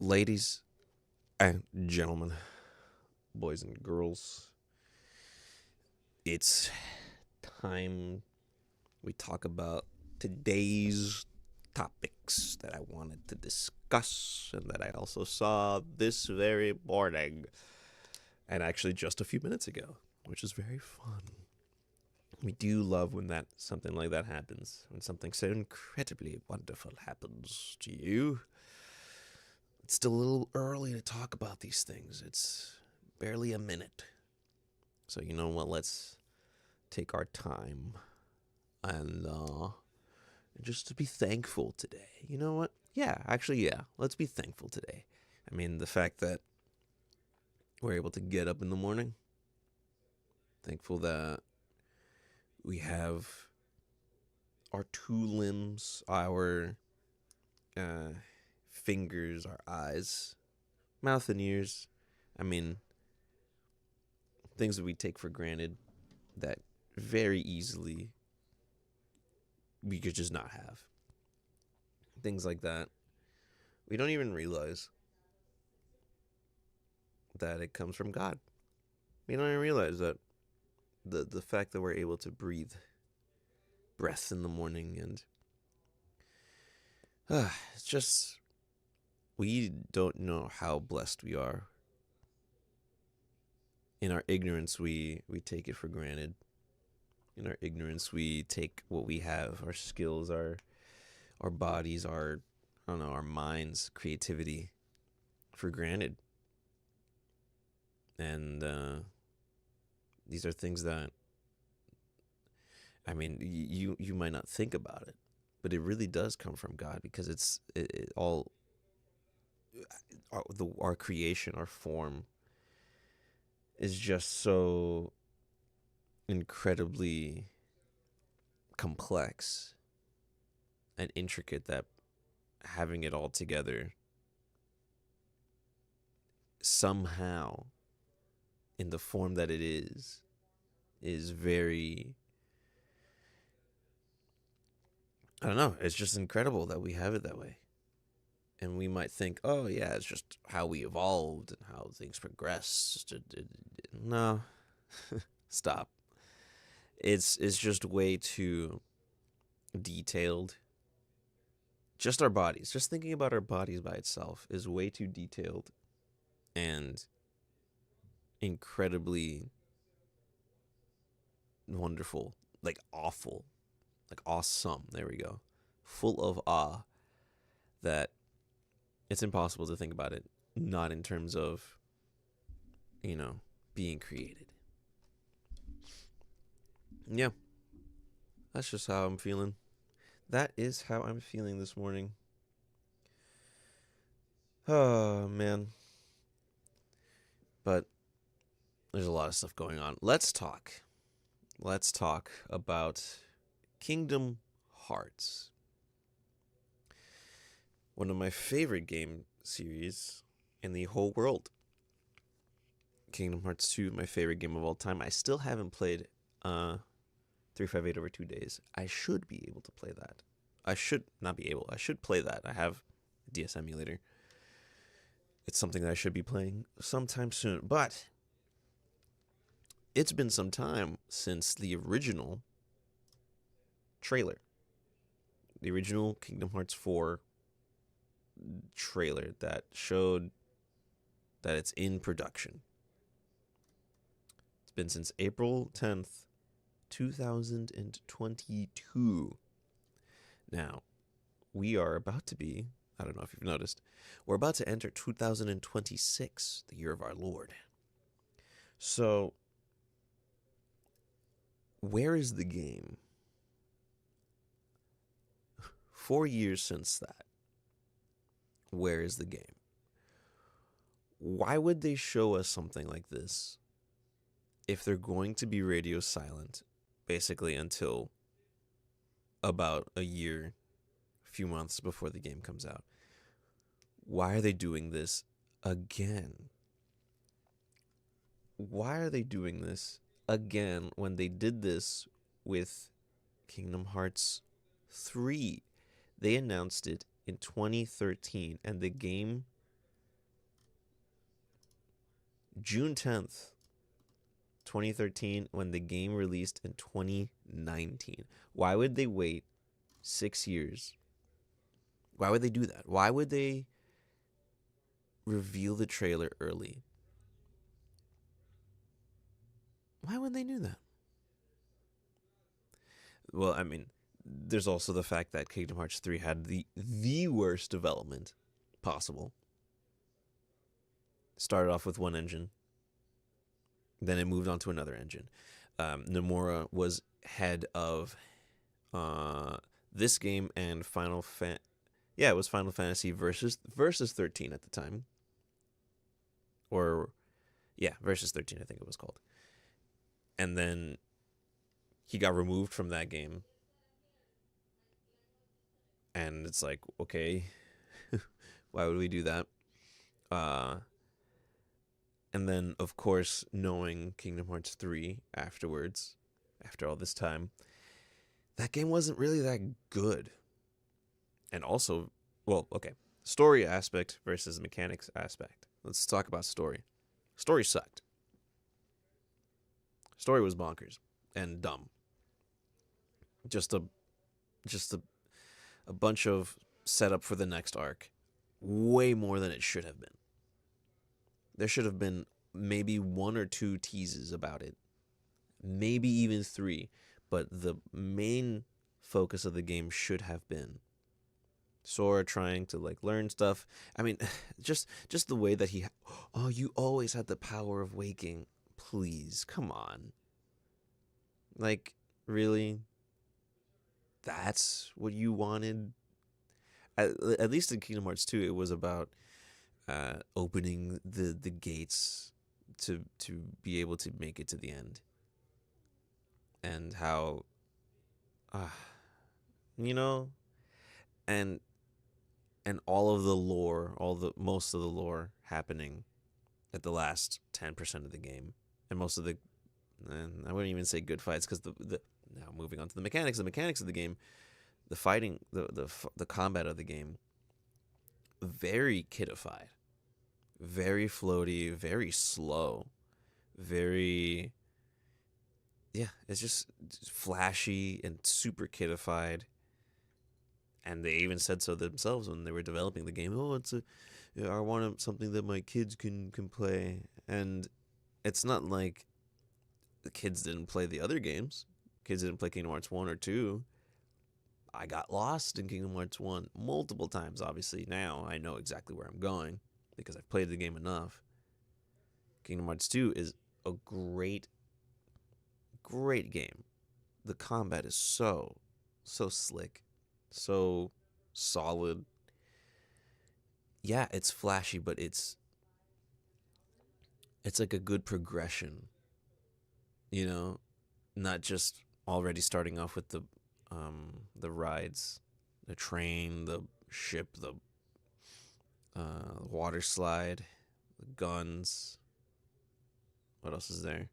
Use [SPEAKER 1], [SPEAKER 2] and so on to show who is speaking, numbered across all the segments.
[SPEAKER 1] Ladies and gentlemen, boys and girls, it's time we talk about today's topics that I wanted to discuss and that I also saw this very morning and actually just a few minutes ago, which is very fun. We do love when that something like that happens, when something so incredibly wonderful happens to you. It's still a little early to talk about these things. It's barely a minute. So you know what? Let's take our time and just to be thankful today. You know what? Yeah. Let's be thankful today. I mean, the fact that we're able to get up in the morning. Thankful that we have our two limbs, our uh, fingers, our eyes, mouth, and ears. I mean, things that we take for granted that very easily we could just not have. Things like that. We don't even realize that it comes from God. We don't even realize that the fact that we're able to breathe breath in the morning and it's just we don't know how blessed we are. In our ignorance, we take it for granted. In our ignorance, we take what we have, our skills, our bodies, our I don't know, our minds, creativity for granted. And these are things that I mean, you might not think about it, but it really does come from God because it all our creation, our form is just so incredibly complex and intricate that having it all together somehow in the form that it is very I don't know, it's just incredible that we have it that way. And we might think, oh yeah, it's just how we evolved and how things progressed. No, stop. It's just way too detailed. Just our bodies, just thinking about our bodies by itself is way too detailed and incredibly wonderful, like awful, like awesome. There we go. Full of awe that it's impossible to think about it not in terms of, being created. Yeah, that's just how I'm feeling. That is how I'm feeling this morning. Oh, man. But there's a lot of stuff going on. Let's talk. Let's talk about Kingdom Hearts. One of my favorite game series in the whole world. Kingdom Hearts 2, my favorite game of all time. I still haven't played 358 over 2 days. I should be able to play that. I should not be able. I should play that. I have a DS emulator. It's something that I should be playing sometime soon. But it's been some time since the original trailer. The original Kingdom Hearts 4 trailer that showed that it's in production. It's been since April 10th, 2022. Now, we are about to be, I don't know if you've noticed, we're about to enter 2026, the year of our Lord. So, where is the game? 4 years since that. Where is the game? Why would they show us something like this if they're going to be radio silent basically until about a year, a few months before the game comes out? Why are they doing this again? Why are they doing this again when they did this with Kingdom Hearts 3? They announced it in 2013, and the game June 10th, 2013, when the game released in 2019. Why would they wait 6 years? Why would they do that? Why would they reveal the trailer early? Why would they do that? Well, I mean, there's also the fact that Kingdom Hearts 3 had the worst development possible. Started off with one engine, then it moved on to another engine. Nomura was head of this game and it was Final Fantasy versus 13 at the time, or versus 13 I think it was called. And then he got removed from that game, and it's like, okay, why would we do that? And then, of course, knowing Kingdom Hearts 3 afterwards, after all this time, that game wasn't really that good. And also, well, okay, story aspect versus mechanics aspect. Let's talk about story. Story sucked. Story was bonkers and dumb. Just a bunch of setup for the next arc. Way more than it should have been. There should have been maybe 1 or 2 teases about it. Maybe even 3. But the main focus of the game should have been Sora trying to like learn stuff. I mean, just the way that you always had the power of waking. Please, come on. Like, really? That's what you wanted? At least in Kingdom Hearts 2, it was about opening the gates to be able to make it to the end. And how, you know, and all of the lore, most of the lore happening at the last 10% of the game, and most of the, and I wouldn't even say good fights, because now moving on to the mechanics of the game, the fighting, the combat of the game, very kidified, very floaty, very slow, very, it's just flashy and super kidified. And they even said so themselves when they were developing the game. Oh, I want something that my kids can play. And it's not like the kids didn't play the other games. Kids didn't play Kingdom Hearts 1 or 2. I got lost in Kingdom Hearts 1 multiple times, obviously. Now I know exactly where I'm going because I've played the game enough. Kingdom Hearts 2 is a great game. The combat is so slick, so solid. Yeah, it's flashy, but it's like a good progression, not just already starting off with the rides, the train, the ship, the water slide, the guns. What else is there?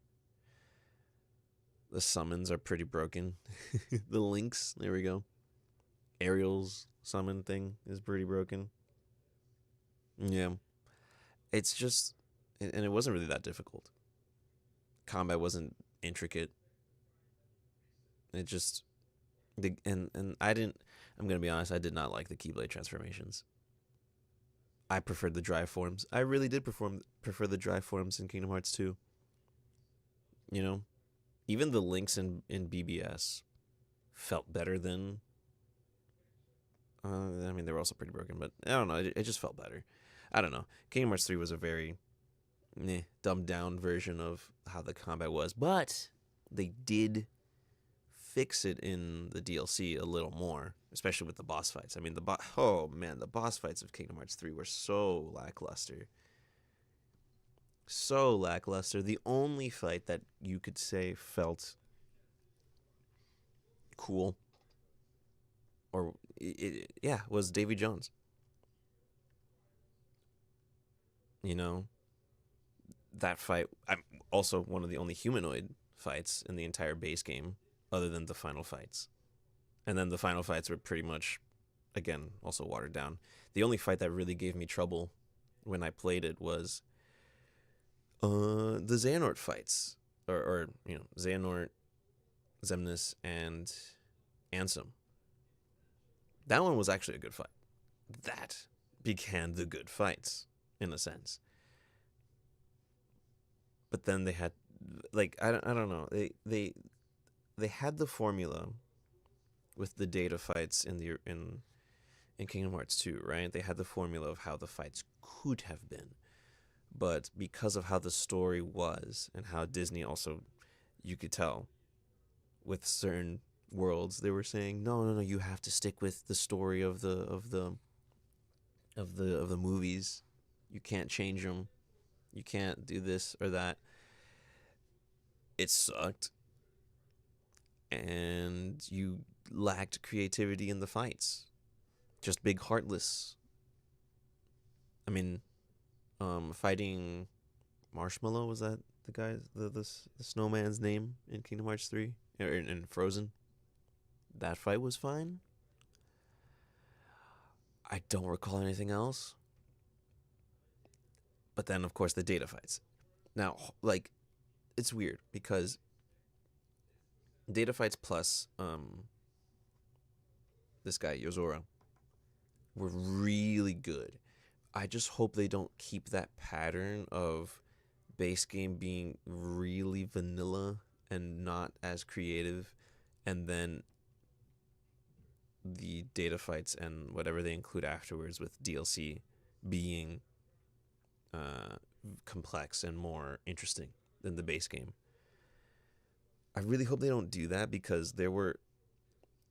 [SPEAKER 1] The summons are pretty broken. The links, there we go. Ariel's summon thing is pretty broken. Yeah. It's just, and it wasn't really that difficult. Combat wasn't intricate. It just, and I'm going to be honest, I did not like the Keyblade transformations. I preferred the dry forms. I really did prefer the dry forms in Kingdom Hearts 2. Even the links in BBS felt better than, I mean, they were also pretty broken, but I don't know. It just felt better. I don't know. Kingdom Hearts 3 was a very dumbed down version of how the combat was, but they did fix it in the DLC a little more, especially with the boss fights. I mean, the boss fights of Kingdom Hearts 3 were so lackluster. So lackluster. The only fight that you could say felt cool, or was Davy Jones. That fight. I'm also one of the only humanoid fights in the entire base game, other than the final fights. And then the final fights were pretty much, again, also watered down. The only fight that really gave me trouble when I played it was The Xehanort fights, or Xehanort, Xemnas, and Ansem. That one was actually a good fight. That began the good fights in a sense. But then they had, like, I don't know, they had the formula with the data fights in Kingdom Hearts 2, right? They had the formula of how the fights could have been. But because of how the story was and how Disney also, you could tell with certain worlds, they were saying, no, you have to stick with the story of the movies. You can't change them. You can't do this or that. It sucked, and you lacked creativity in the fights. Just big heartless. I mean, fighting Marshmallow, was that the guy, the snowman's name in Kingdom Hearts 3 or in Frozen? That fight was fine. I don't recall anything else. But then, of course, the data fights. Now, like, it's weird because data fights plus this guy Yozora were really good. I just hope they don't keep that pattern of base game being really vanilla and not as creative, and then the data fights and whatever they include afterwards with DLC being uh, complex and more interesting than the base game. I really hope they don't do that, because there were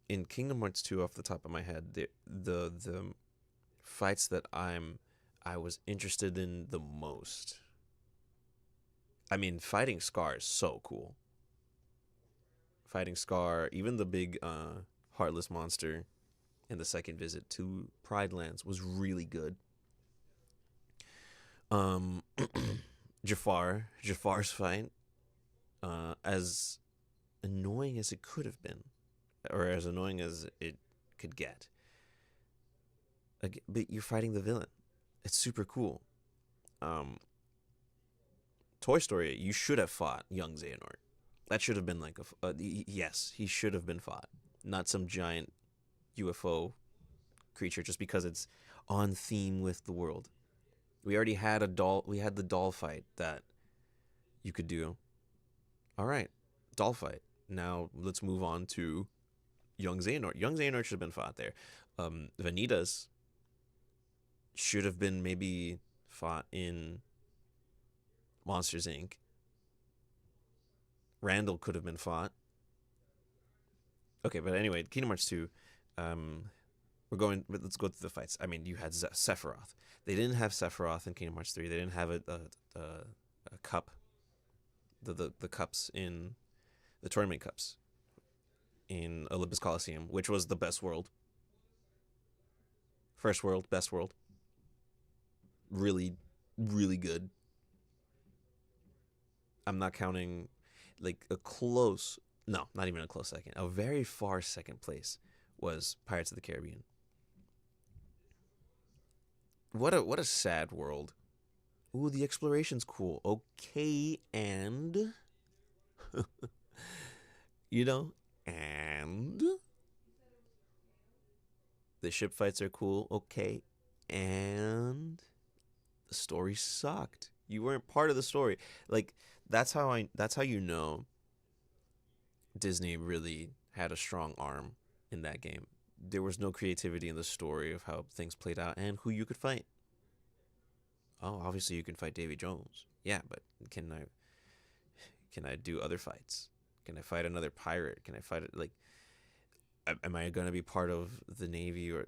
[SPEAKER 1] in Kingdom Hearts 2, off the top of my head, the fights that I was interested in the most. I mean, fighting Scar is so cool. Fighting Scar, even the big heartless monster in the second visit to Pride Lands was really good. Um, Jafar's fight, as annoying as it could have been, or as annoying as it could get. But you're fighting the villain. It's super cool. Um, Toy Story, you should have fought young Xehanort. That should have been like yes, he should have been fought, not some giant UFO creature just because it's on theme with the world. We already had a doll. We had the doll fight that you could do. All right, doll fight. Now let's move on to young Xehanort. Young Xehanort should have been fought there. Vanitas should have been maybe fought in Monsters Inc. Randall could have been fought. Okay, but anyway, Kingdom Hearts 2. We're going. Let's go through the fights. I mean, you had Sephiroth. They didn't have Sephiroth in Kingdom Hearts 3. They didn't have a cup. The cups in the tournament cups in Olympus Coliseum, which was the best world. First world, best world. Really, really good. I'm not counting like a close, no, not even a close second. A very far second place was Pirates of the Caribbean. What a sad world. Ooh, the exploration's cool. Okay, and you know, and the ship fights are cool. Okay, and the story sucked. You weren't part of the story. Like, that's how you know Disney really had a strong arm in that game. There was no creativity in the story of how things played out and who you could fight. Oh, obviously you can fight Davy Jones. Yeah, but can I do other fights? Can I fight another pirate? Can I fight it like? Am I gonna be part of the Navy or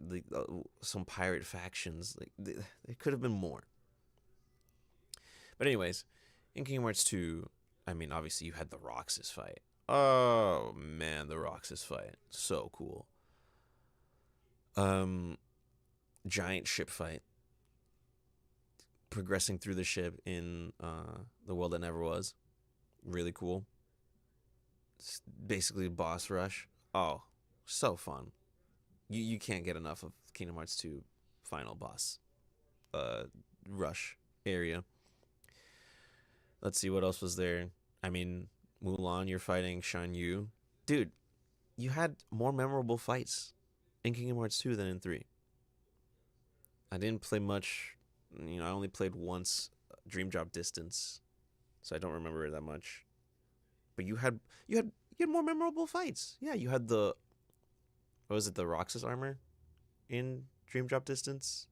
[SPEAKER 1] some pirate factions? Like, there could have been more. But anyways, in Kingdom Hearts 2, I mean, obviously you had the Roxas fight. Oh man, the Roxas fight, so cool. Um, Giant ship fight, progressing through the ship in the world that never was, really cool. It's basically boss rush. Oh, so fun. You can't get enough of Kingdom Hearts 2 final boss uh rush area. Let's see what else was there. I mean, Mulan, you're fighting Shan Yu. Dude, you had more memorable fights in Kingdom Hearts 2 than in 3. I didn't play much. I only played once Dream Drop Distance, so I don't remember it that much. But you had more memorable fights. Yeah, you had the what was it, the Roxas armor in Dream Drop Distance.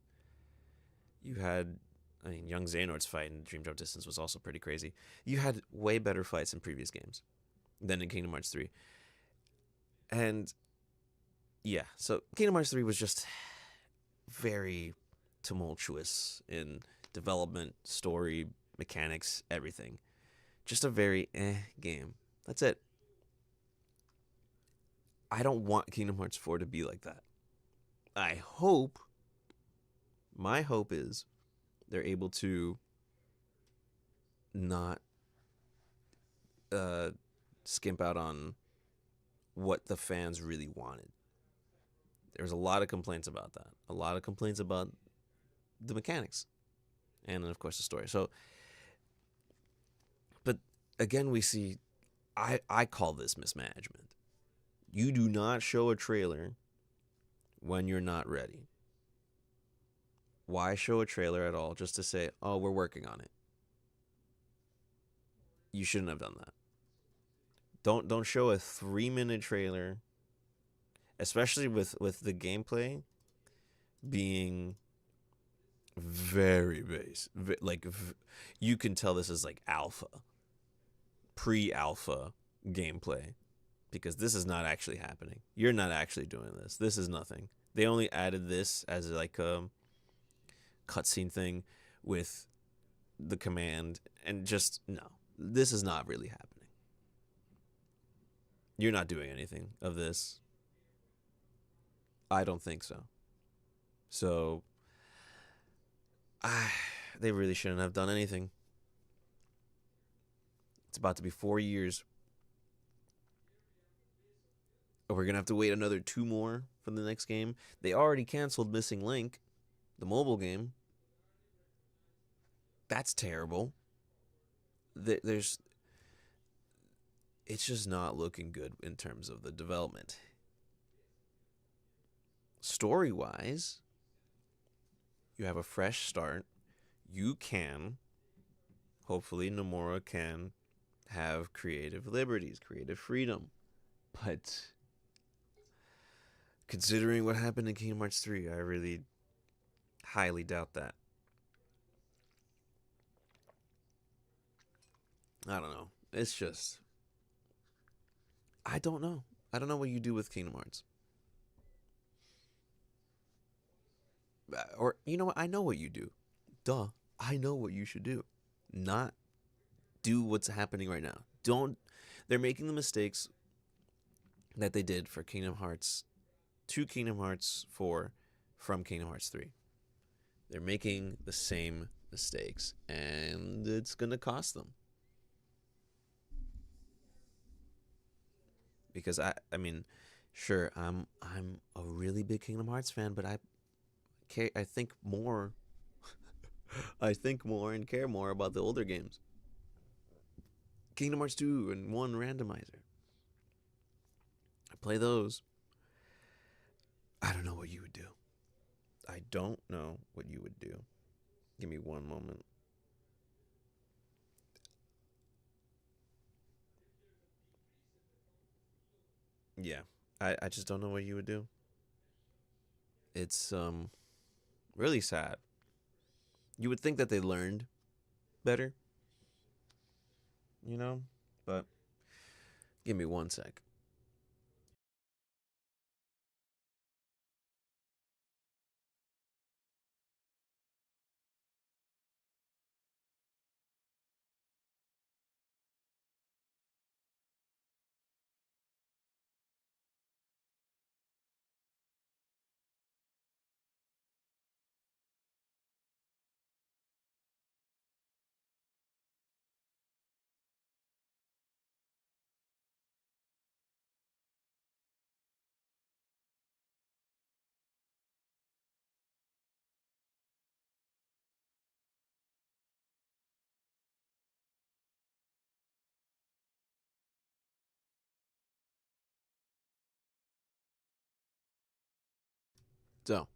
[SPEAKER 1] You had Young Xehanort's fight in Dream Drop Distance was also pretty crazy. You had way better fights in previous games than in Kingdom Hearts 3. And yeah, so Kingdom Hearts 3 was just very tumultuous in development, story, mechanics, everything. Just a very game. That's it. I don't want Kingdom Hearts 4 to be like that. I hope, my hope is they're able to not uh, skimp out on what the fans really wanted. There's a lot of complaints about that. A lot of complaints about the mechanics. And then, of course, the story. So, but again, we see, I call this mismanagement. You do not show a trailer when you're not ready. Why show a trailer at all just to say, oh, we're working on it? You shouldn't have done that. Don't show a 3-minute trailer, especially with the gameplay being very base. Like you can tell this is like alpha, pre-alpha gameplay because this is not actually happening. You're not actually doing this. This is nothing. They only added this as like a cutscene thing with the command and just no. This is not really happening. You're not doing anything of this. I don't think so. So they really shouldn't have done anything. It's about to be 4 years. We're going to have to wait another 2 more for the next game. They already canceled Missing Link, the mobile game. That's terrible. There's It's just not looking good in terms of the development. Story-wise, you have a fresh start. You can, hopefully Nomura can have creative liberties, creative freedom. But considering what happened in Kingdom Hearts 3, I really highly doubt that. I don't know. It's just I don't know. I don't know what you do with Kingdom Hearts. Or you know what? I know what you do. Duh. I know what you should do. Not do what's happening right now. Don't They're making the mistakes that they did for Kingdom Hearts 2, Kingdom Hearts 4 from Kingdom Hearts 3. They're making the same mistakes and it's going to cost them. Because I mean, sure, I'm a really big Kingdom Hearts fan, but I think more I think more and care more about the older games. Kingdom Hearts 2 and 1 randomizer. I play those. I don't know what you would do. I don't know what you would do. Give me one moment. Yeah. I just don't know what you would do. It's really sad. You would think that they learned better, you know? But give me one sec. So,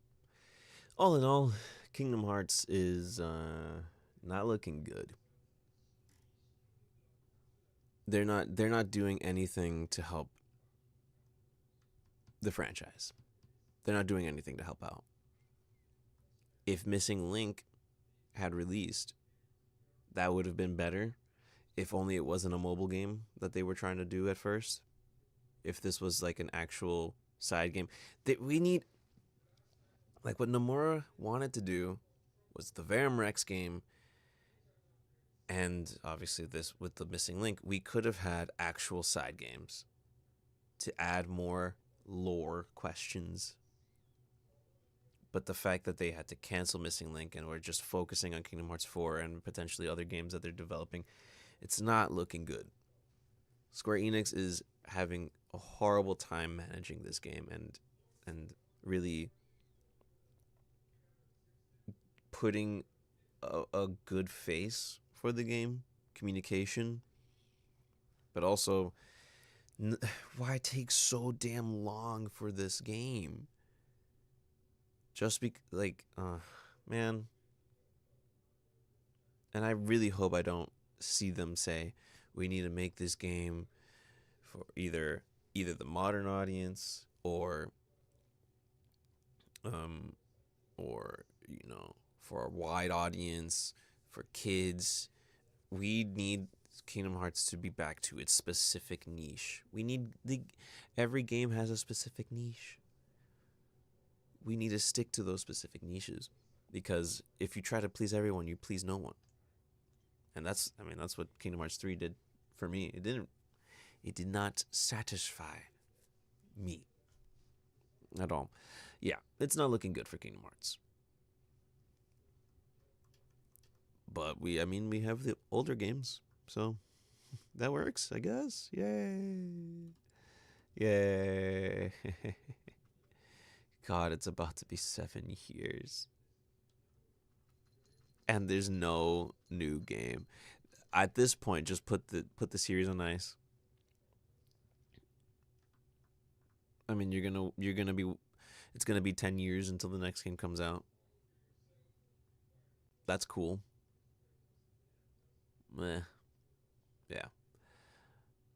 [SPEAKER 1] all in all, Kingdom Hearts is not looking good. They're not doing anything to help the franchise. They're not doing anything to help out. If Missing Link had released, that would have been better. If only it wasn't a mobile game that they were trying to do at first. If this was like an actual side game, that we need, like what Nomura wanted to do was the Verum Rex game, and obviously this with the Missing Link, we could have had actual side games to add more lore questions. But the fact that they had to cancel Missing Link and were just focusing on Kingdom Hearts 4 and potentially other games that they're developing, it's not looking good. Square Enix is having a horrible time managing this game and really putting a good face for the game, communication, but also why take so damn long for this game? Just man. And I really hope I don't see them say we need to make this game for either the modern audience um or for a wide audience, for kids. We need Kingdom Hearts to be back to its specific niche. Every game has a specific niche. We need to stick to those specific niches, because if you try to please everyone, you please no one. And that's what Kingdom Hearts 3 did for me. It did not satisfy me at all. Yeah, it's not looking good for Kingdom Hearts. But we have the older games, so that works, I guess. Yay. Yay. God, it's about to be 7 years. And there's no new game. At this point, just put the series on ice. I mean, it's gonna be 10 years until the next game comes out. That's cool. Meh. Yeah.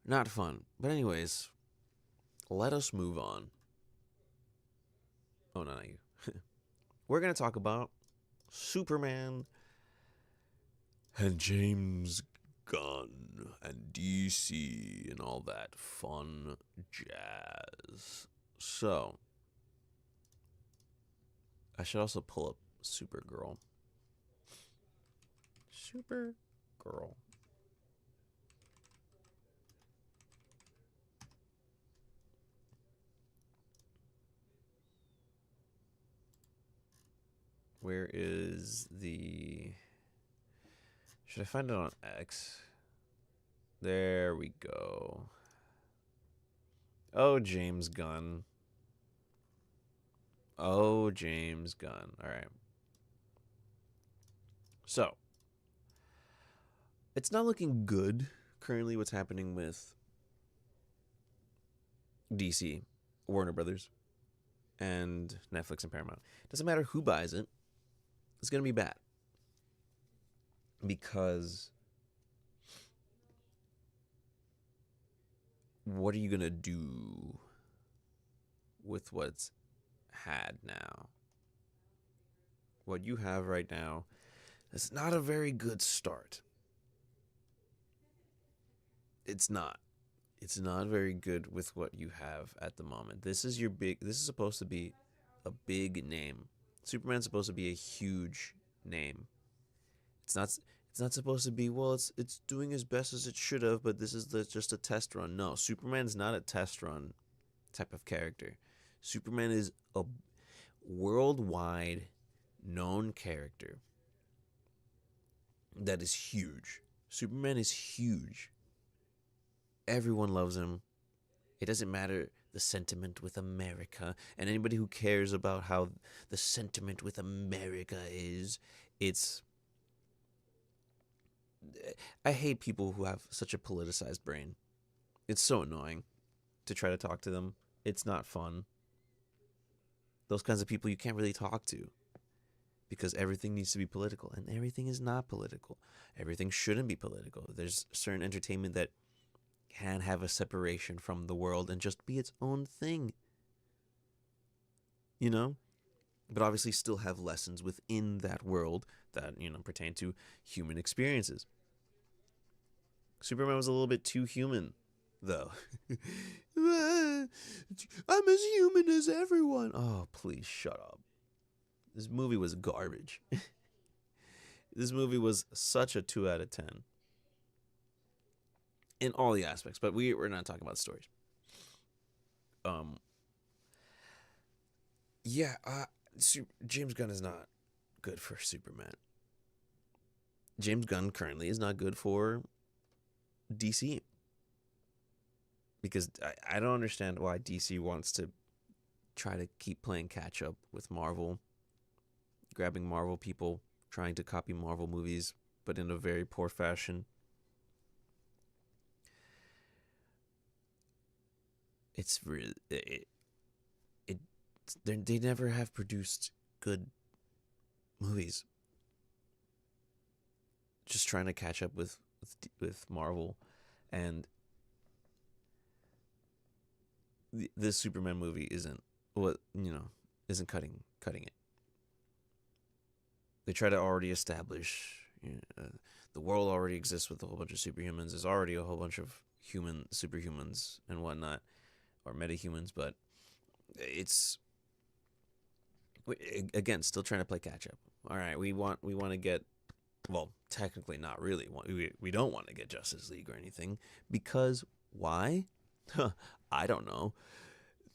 [SPEAKER 1] Not fun. But anyways, let us move on. Oh, no, not you. We're gonna talk about Superman and James Gunn and DC and all that fun jazz. So, I should also pull up Supergirl. Supergirl. Where is the... Should I find it on X? There we go. Oh, James Gunn. Oh, James Gunn. All right. So, it's not looking good currently what's happening with DC, Warner Brothers, and Netflix and Paramount. Doesn't matter who buys it, it's going to be bad. Because what are you going to do with what's had now? What you have right now is not a very good start. It's not. It's not very good with what you have at the moment. This is supposed to be a big name. Superman's supposed to be a huge name. It's not supposed to be, well, it's doing as best as it should have, but this is just a test run. No, Superman's not a test run type of character. Superman is a worldwide known character that is huge. Superman is huge. Everyone loves him. It doesn't matter the sentiment with America, and anybody who cares about how the sentiment with America is, I hate people who have such a politicized brain. It's so annoying to try to talk to them. It's not fun. Those kinds of people you can't really talk to because everything needs to be political, and everything is not political. Everything shouldn't be political. There's certain entertainment that can have a separation from the world and just be its own thing, you know? But obviously still have lessons within that world that, pertain to human experiences. Superman was a little bit too human, though. I'm as human as everyone. Oh, please shut up. This movie was garbage. This movie was such a 2 out of 10 in all the aspects, but we're not talking about stories. Um, yeah, James Gunn is not good for Superman. James Gunn currently is not good for DC because I don't understand why DC wants to try to keep playing catch up with Marvel, grabbing Marvel people, trying to copy Marvel movies, but in a very poor fashion. It's really it they never have produced good movies. Just trying to catch up with Marvel, and this Superman movie isn't what isn't cutting it. They try to already establish the world already exists with a whole bunch of superhumans. There's already a whole bunch of superhumans and whatnot, or metahumans, but it's again still trying to play catch up. All right, we want to get, well, technically not really. We don't want to get Justice League or anything because why? I don't know.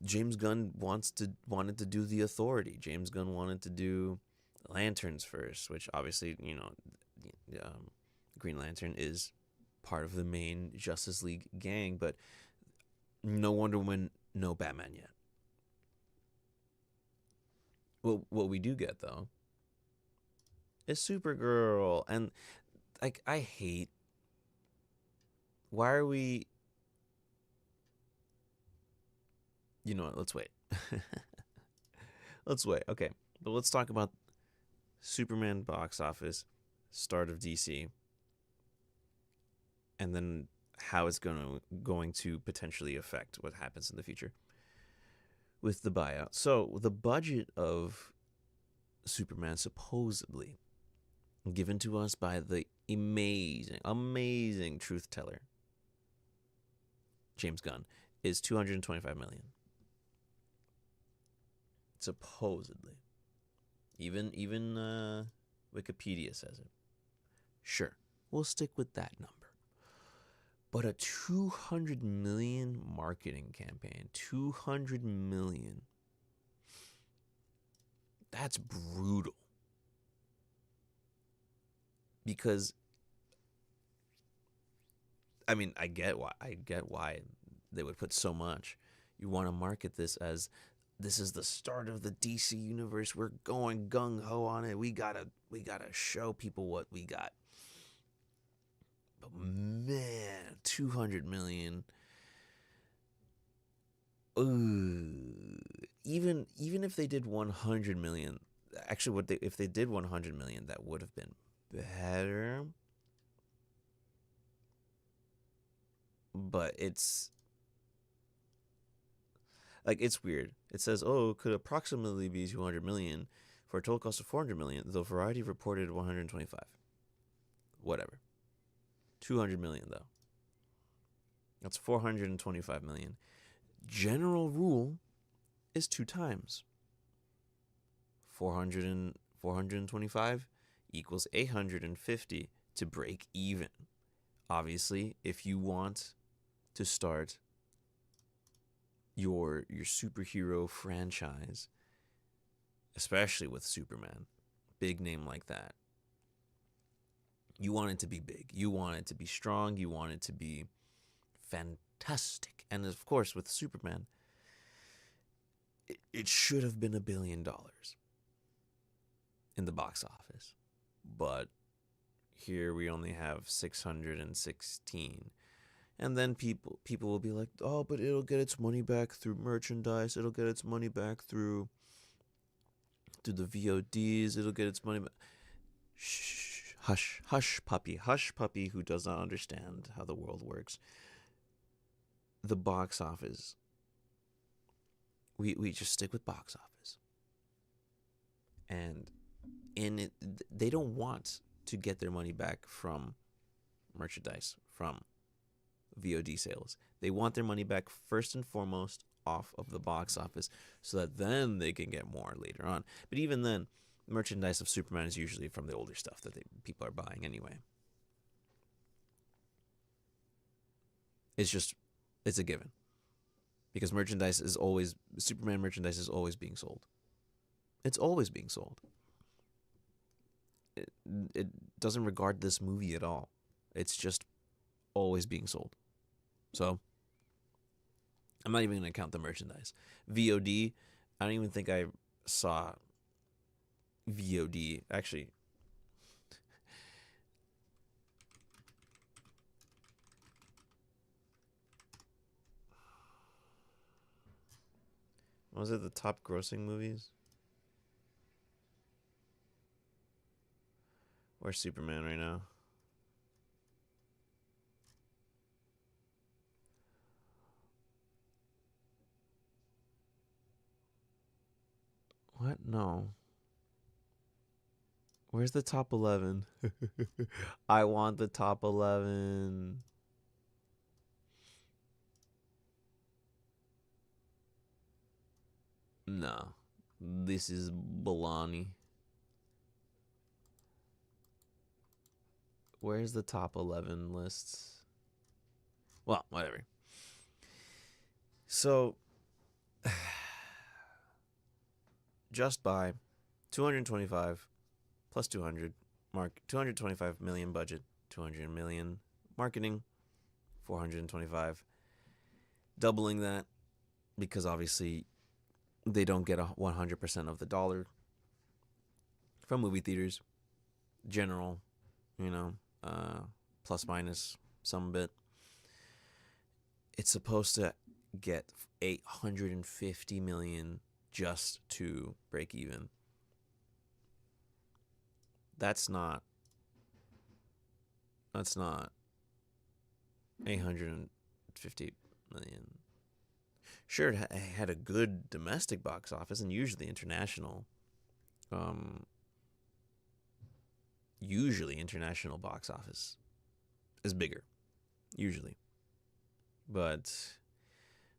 [SPEAKER 1] James Gunn wanted to do the Authority. James Gunn wanted to do Lanterns first, which obviously Green Lantern is part of the main Justice League gang, but no Wonder Woman, no Batman yet. Well, what we do get though is Supergirl, and like I hate. Why are we? You know what? Let's wait. Let's wait. Okay, but let's talk about Superman box office, start of DC, and then how it's going to potentially affect what happens in the future with the buyout. So the budget of Superman supposedly given to us by the amazing truth teller James Gunn is $225 million. Supposedly. Even Wikipedia says it. Sure, we'll stick with that number. But a 200 million marketing campaign, 200 million. That's brutal. Because I mean, I get why they would put so much. You want to market this as this is the start of the DC universe. We're going gung ho on it. We gotta show people what we got. But man, 200 million. Ooh, even if they did 100 million, actually, if they did 100 million, that would have been better. But it's like it's weird. It says, "Oh, it could approximately be 200 million for a total cost of 400 million." Though Variety reported 125. Whatever. 200 million though. That's 425 million. General rule is 2 times. 425 equals 850 to break even. Obviously, if you want to start your superhero franchise, especially with Superman, big name like that, you want it to be big. You want it to be strong. You want it to be fantastic. And of course, with Superman, it should have been $1 billion in the box office. But here we only have 616. And then people will be like, oh, but it'll get its money back through merchandise. It'll get its money back through through the VODs. It'll get its money back. Shh, hush, hush, puppy, who does not understand how the world works. The box office. We just stick with box office. And in it, they don't want to get their money back from merchandise, from VOD sales. They want their money back first and foremost off of the box office, so that then they can get more later on. But even then, merchandise of Superman is usually from the older stuff that people are buying anyway. It's a given, because Superman merchandise is always being sold. It's always being sold. It doesn't regard this movie at all. It's just always being sold. So I'm not even going to count the merchandise. VOD, I don't even think I saw VOD. Actually, was it the top grossing movies? Where's Superman right now? What? No. Where's the top 11? I want the top 11. No. This is baloney. Where's the top 11 lists? Well, whatever. So, just by 225 plus 200, 225 million budget, 200 million marketing, 425. Doubling that, because obviously they don't get 100% of the dollar from movie theaters. General, plus minus some bit. It's supposed to get 850 million just to break even. That's not 850 million. Sure, it had a good domestic box office, and usually international box office is bigger, usually. But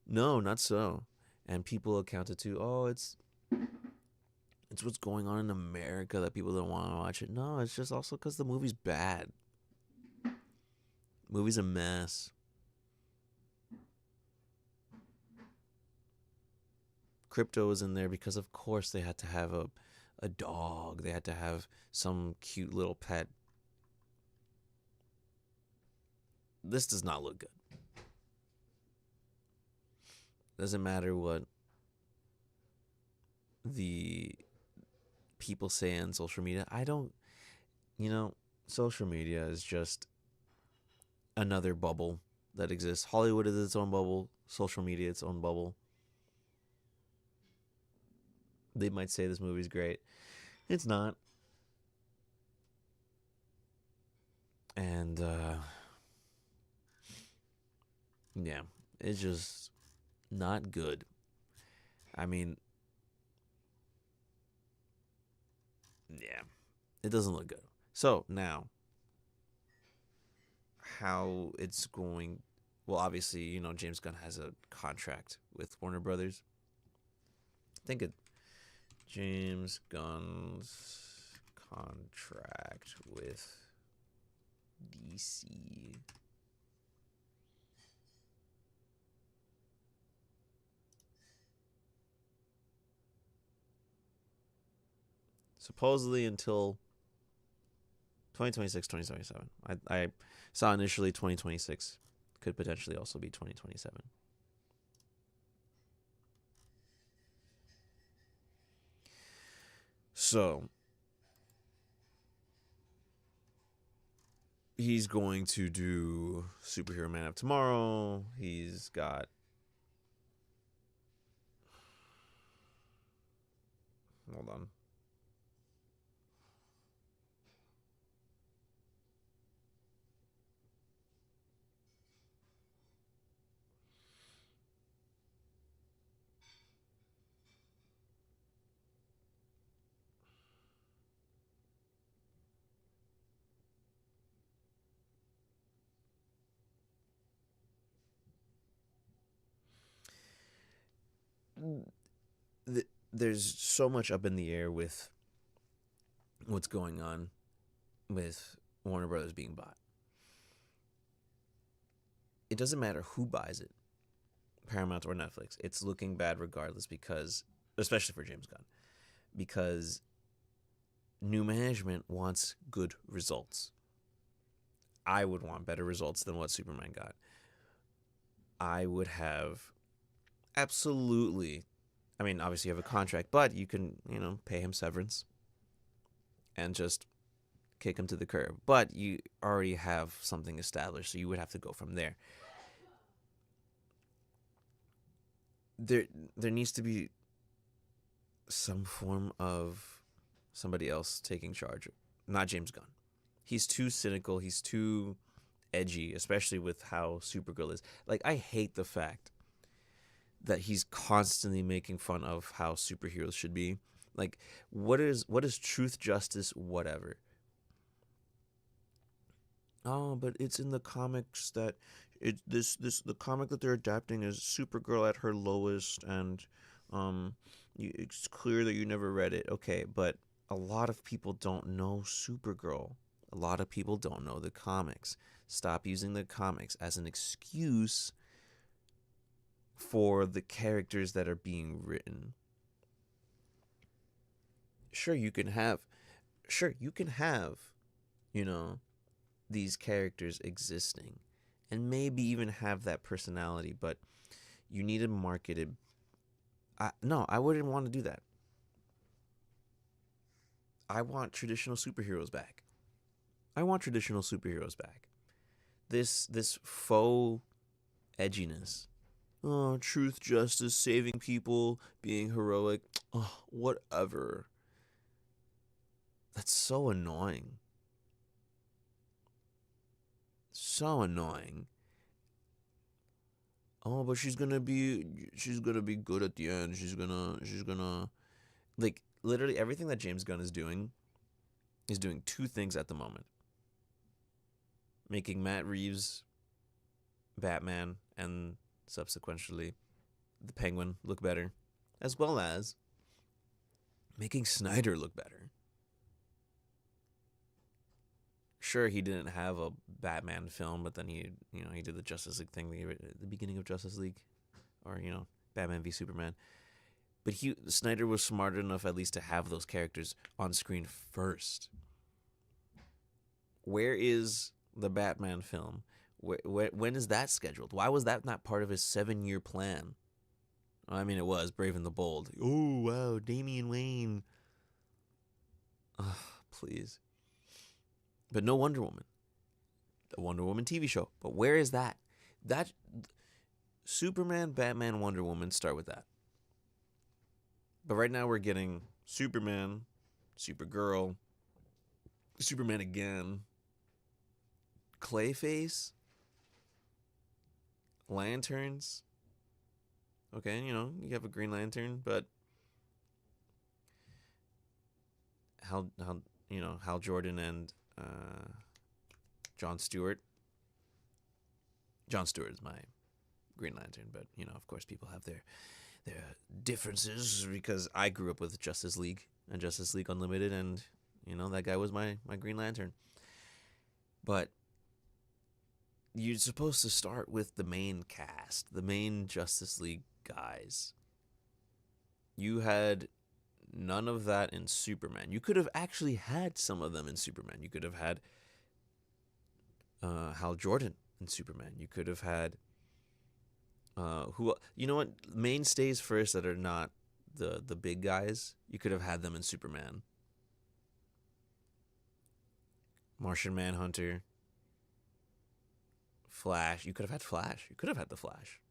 [SPEAKER 1] no, not so. And people account it to, oh, it's what's going on in America that people don't want to watch it. No, it's just also because the movie's bad. Movie's a mess. Crypto was in there because, of course, they had to have a dog. They had to have some cute little pet. This does not look good. Doesn't matter what the people say on social media. Social media is just another bubble that exists. Hollywood is its own bubble. Social media, its own bubble. They might say this movie's great. It's not. And, yeah, it's just not good. I mean, yeah, it doesn't look good. So now, how it's going? Well, obviously, James Gunn has a contract with Warner Brothers. I think James Gunn's contract with DC. Supposedly until 2026, 2027. I saw initially 2026. Could potentially also be 2027. So he's going to do Superhero Man of Tomorrow. He's got hold on. there's so much up in the air with what's going on with Warner Brothers being bought. It doesn't matter who buys it, Paramount or Netflix. It's looking bad regardless because, especially for James Gunn, because new management wants good results. I would want better results than what Superman got. I would have absolutely, I mean, obviously you have a contract, but you can, pay him severance and just kick him to the curb. But you already have something established, so you would have to go from there. There needs to be some form of somebody else taking charge. Not James Gunn. He's too cynical. He's too edgy, especially with how Supergirl is. Like, I hate the fact that he's constantly making fun of how superheroes should be. Like, what is truth, justice, whatever? Oh, but it's in the comics that the comic that they're adapting is Supergirl at her lowest, and it's clear that you never read it. Okay, but a lot of people don't know Supergirl. A lot of people don't know the comics. Stop using the comics as an excuse for the characters that are being written. Sure, you can have, these characters existing and maybe even have that personality, but you need to market it. No, I wouldn't want to do that. I want traditional superheroes back. This faux edginess. Oh, truth, justice, saving people, being heroic. Oh, whatever. That's so annoying. So annoying. Oh, but she's gonna be good at the end. She's gonna like literally everything that James Gunn is doing two things at the moment. Making Matt Reeves Batman and subsequently the Penguin look better, as well as making Snyder look better. Sure, he didn't have a Batman film, but then he did the Justice League thing, the beginning of Justice League, or Batman v Superman. But Snyder was smart enough at least to have those characters on screen first. Where is the Batman film? When is that scheduled? Why was that not part of his 7-year plan? I mean, it was Brave and the Bold. Oh, wow, Damian Wayne. Ugh, please. But no Wonder Woman. The Wonder Woman TV show. But where is that? That Superman, Batman, Wonder Woman, start with that. But right now we're getting Superman, Supergirl, Superman again, Clayface, Lanterns. Okay, you have a Green Lantern, but Hal Jordan and John Stewart. John Stewart is my Green Lantern, but of course, people have their differences because I grew up with Justice League and Justice League Unlimited, and that guy was my Green Lantern. But you're supposed to start with the main cast, the main Justice League guys. You had none of that in Superman. You could have actually had some of them in Superman. You could have had Hal Jordan in Superman. You could have had mainstays first that are not the big guys. You could have had them in Superman. Martian Manhunter, Flash. You could have had Flash. You could have had the Flash.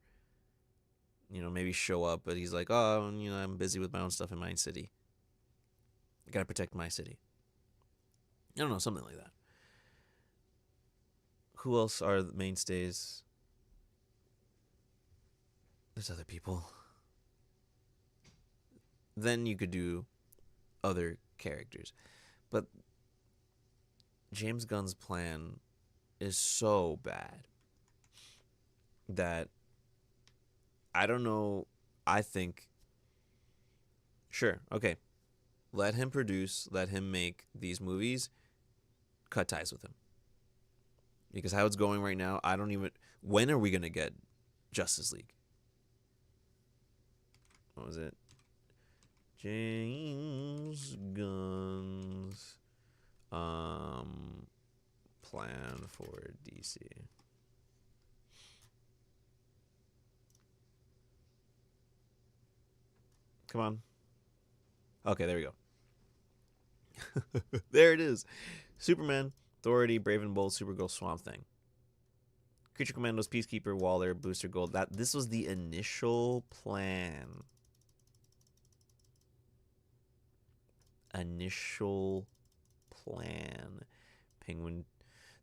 [SPEAKER 1] Maybe show up, but he's like, oh, I'm busy with my own stuff in my city. I gotta protect my city. I don't know, something like that. Who else are the mainstays? There's other people. Then you could do other characters. But James Gunn's plan is so bad that I don't know. I think Sure. Okay. Let him produce. Let him make these movies. Cut ties with him. Because how it's going right now, I don't even. When are we gonna get Justice League? What was it? James Gunn's plan for DC. Come on. Okay, there we go. There it is. Superman, Authority, Brave and Bold, Supergirl, Swamp Thing. Creature Commandos, Peacekeeper, Waller, Booster Gold. This was the initial plan. Initial plan. Penguin,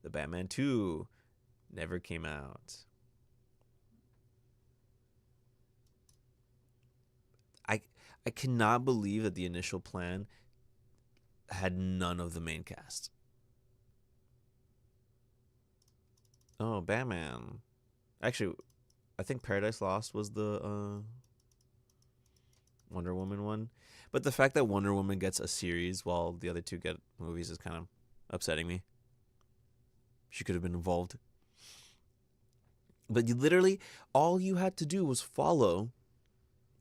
[SPEAKER 1] the Batman 2 never came out. I I cannot believe that the initial plan had none of the main cast. Oh, Batman. Actually, I think Paradise Lost was the Wonder Woman one. But the fact that Wonder Woman gets a series while the other two get movies is kind of upsetting me. She could have been involved. But you literally, all you had to do was follow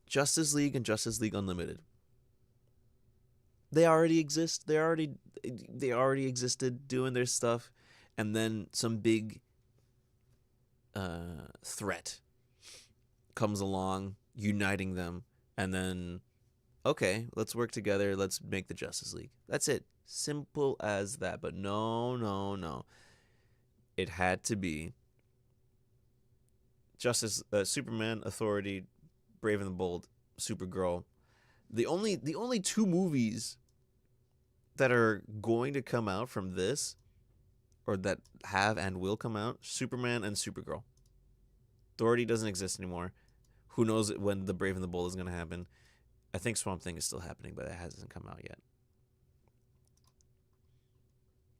[SPEAKER 1] Justice League and Justice League Unlimited. They already exist. They already existed doing their stuff, and then some big threat comes along, uniting them, and then okay, let's work together. Let's make the Justice League. That's it. Simple as that. But no, no, no. It had to be Superman, Authority, Brave and the Bold, Supergirl. The only two movies that are going to come out from this, or that have and will come out, Superman and Supergirl. Authority doesn't exist anymore. Who knows when the Brave and the Bold is going to happen? I think Swamp Thing is still happening, but it hasn't come out yet.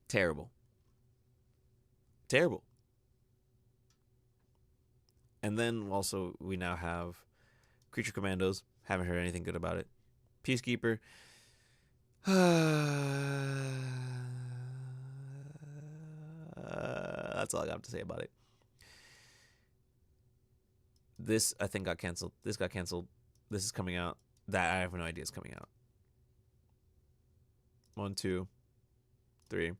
[SPEAKER 1] Terrible. Terrible. And then also we now have Creature Commandos. Haven't heard anything good about it. Peacekeeper. That's all I got to say about it. This I think got canceled. This got canceled. This is coming out. That I have no idea is coming out. 1, 2, 3.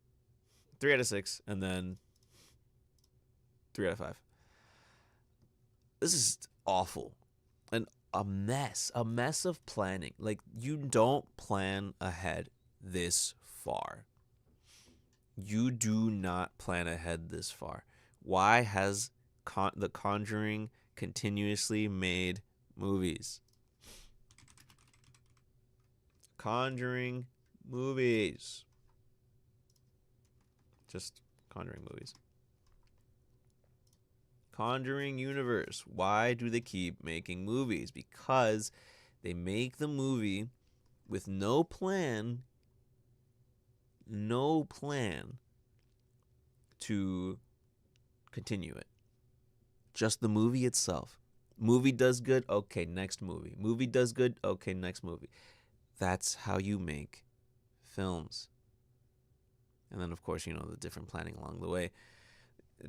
[SPEAKER 1] 3 out of 6, and then 3 out of 5. This is awful. And a mess of planning. Like, you don't plan ahead this far. You do not plan ahead this far. Why has The Conjuring continuously made movies? Conjuring movies. Just Conjuring movies. Conjuring universe. Why do they keep making movies? Because they make the movie with no plan to continue it. Just the movie itself. Movie does good, okay, next movie. Movie does good, okay, next movie. That's how you make films. And then, of course, the different planning along the way.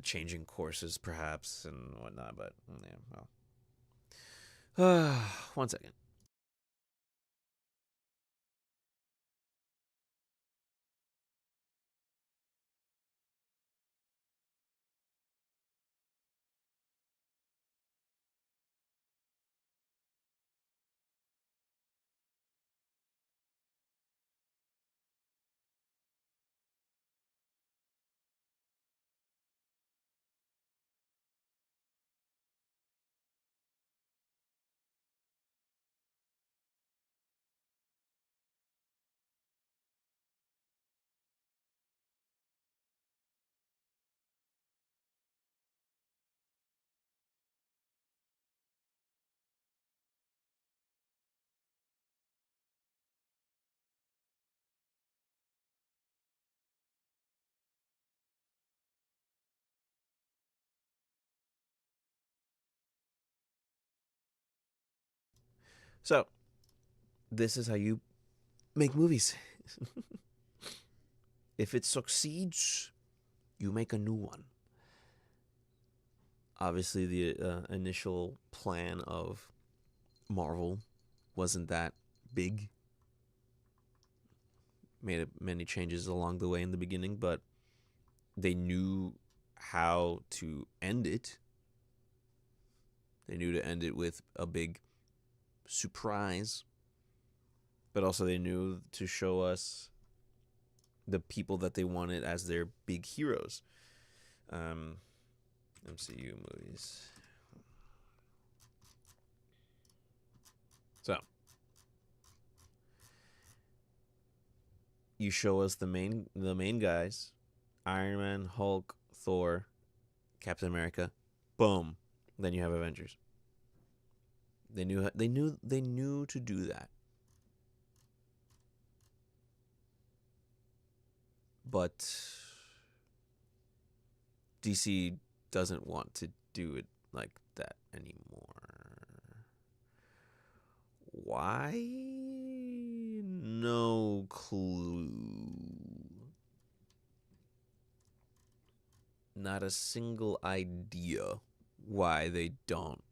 [SPEAKER 1] Changing courses, perhaps, and whatnot, but, yeah, well. 1 second. So, this is how you make movies. If it succeeds, you make a new one. Obviously, the initial plan of Marvel wasn't that big. Made many changes along the way in the beginning, but they knew how to end it. They knew to end it with a big surprise, but also they knew to show us the people that they wanted as their big heroes. MCU movies. So you show us the main guys: Iron Man, Hulk, Thor, Captain America. Boom. Then you have Avengers. They knew to do that. But DC doesn't want to do it like that anymore. Why? No clue. Not a single idea why they don't.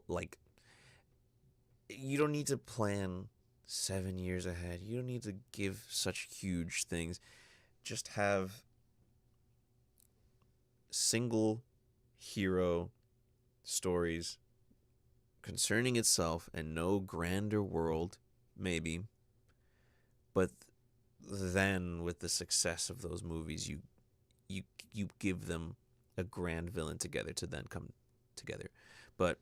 [SPEAKER 1] Like, you don't need to plan 7 years ahead. You don't need to give such huge things. Just have single hero stories concerning itself and no grander world, maybe. But then with the success of those movies, you give them a grand villain together to then come together. But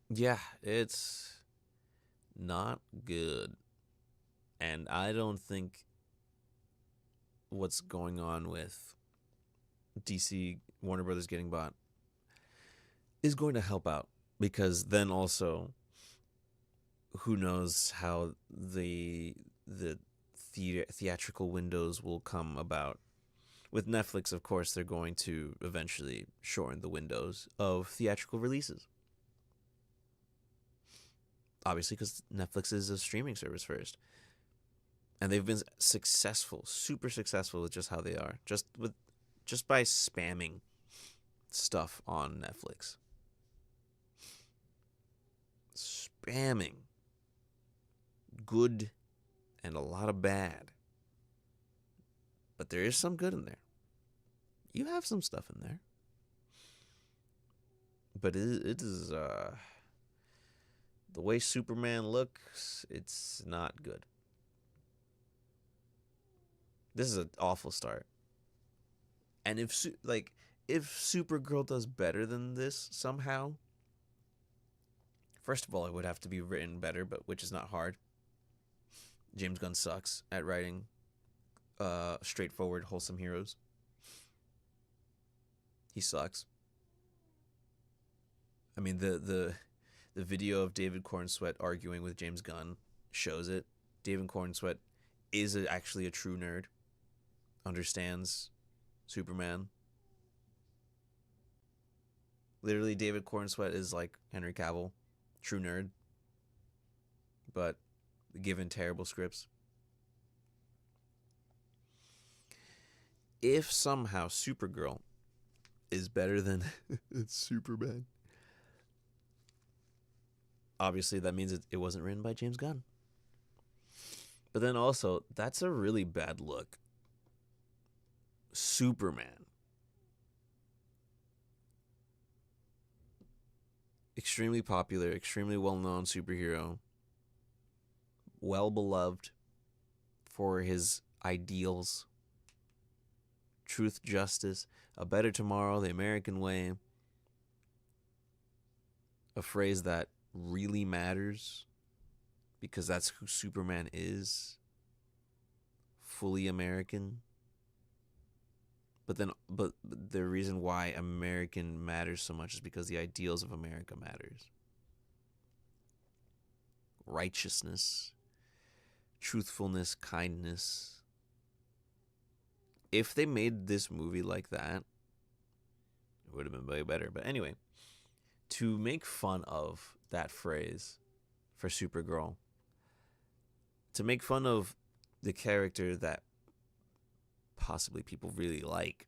[SPEAKER 1] yeah, it's not good. And I don't think what's going on with DC, Warner Brothers getting bought, is going to help out, because then also who knows how the theatrical windows will come about. With Netflix, of course, they're going to eventually shorten the windows of theatrical releases. Obviously, because Netflix is a streaming service first. And they've been successful, super successful with just how they are. Just by spamming stuff on Netflix. Spamming. Good and a lot of bad. But there is some good in there. You have some stuff in there. But it is, the way Superman looks, it's not good. This is an awful start. And if Supergirl does better than this somehow, first of all, it would have to be written better, but which is not hard. James Gunn sucks at writing straightforward, wholesome heroes. He sucks. I mean, the video of David Cornsweet arguing with James Gunn shows it. David Cornsweet is actually a true nerd. Understands Superman. Literally, David Cornsweet is like Henry Cavill. True nerd. But given terrible scripts. If somehow Supergirl is better than Superman, obviously that means it wasn't written by James Gunn. But then also, that's a really bad look. Superman. Extremely popular, extremely well-known superhero. Well-beloved for his ideals. Truth, justice, a better tomorrow, the American way. A phrase that really matters because that's who Superman is. Fully American. But the reason why American matters so much is because the ideals of America matters. Righteousness, truthfulness, kindness. If they made this movie like that, it would have been way better. But anyway, to make fun of that phrase for Supergirl to make fun of the character that possibly people really like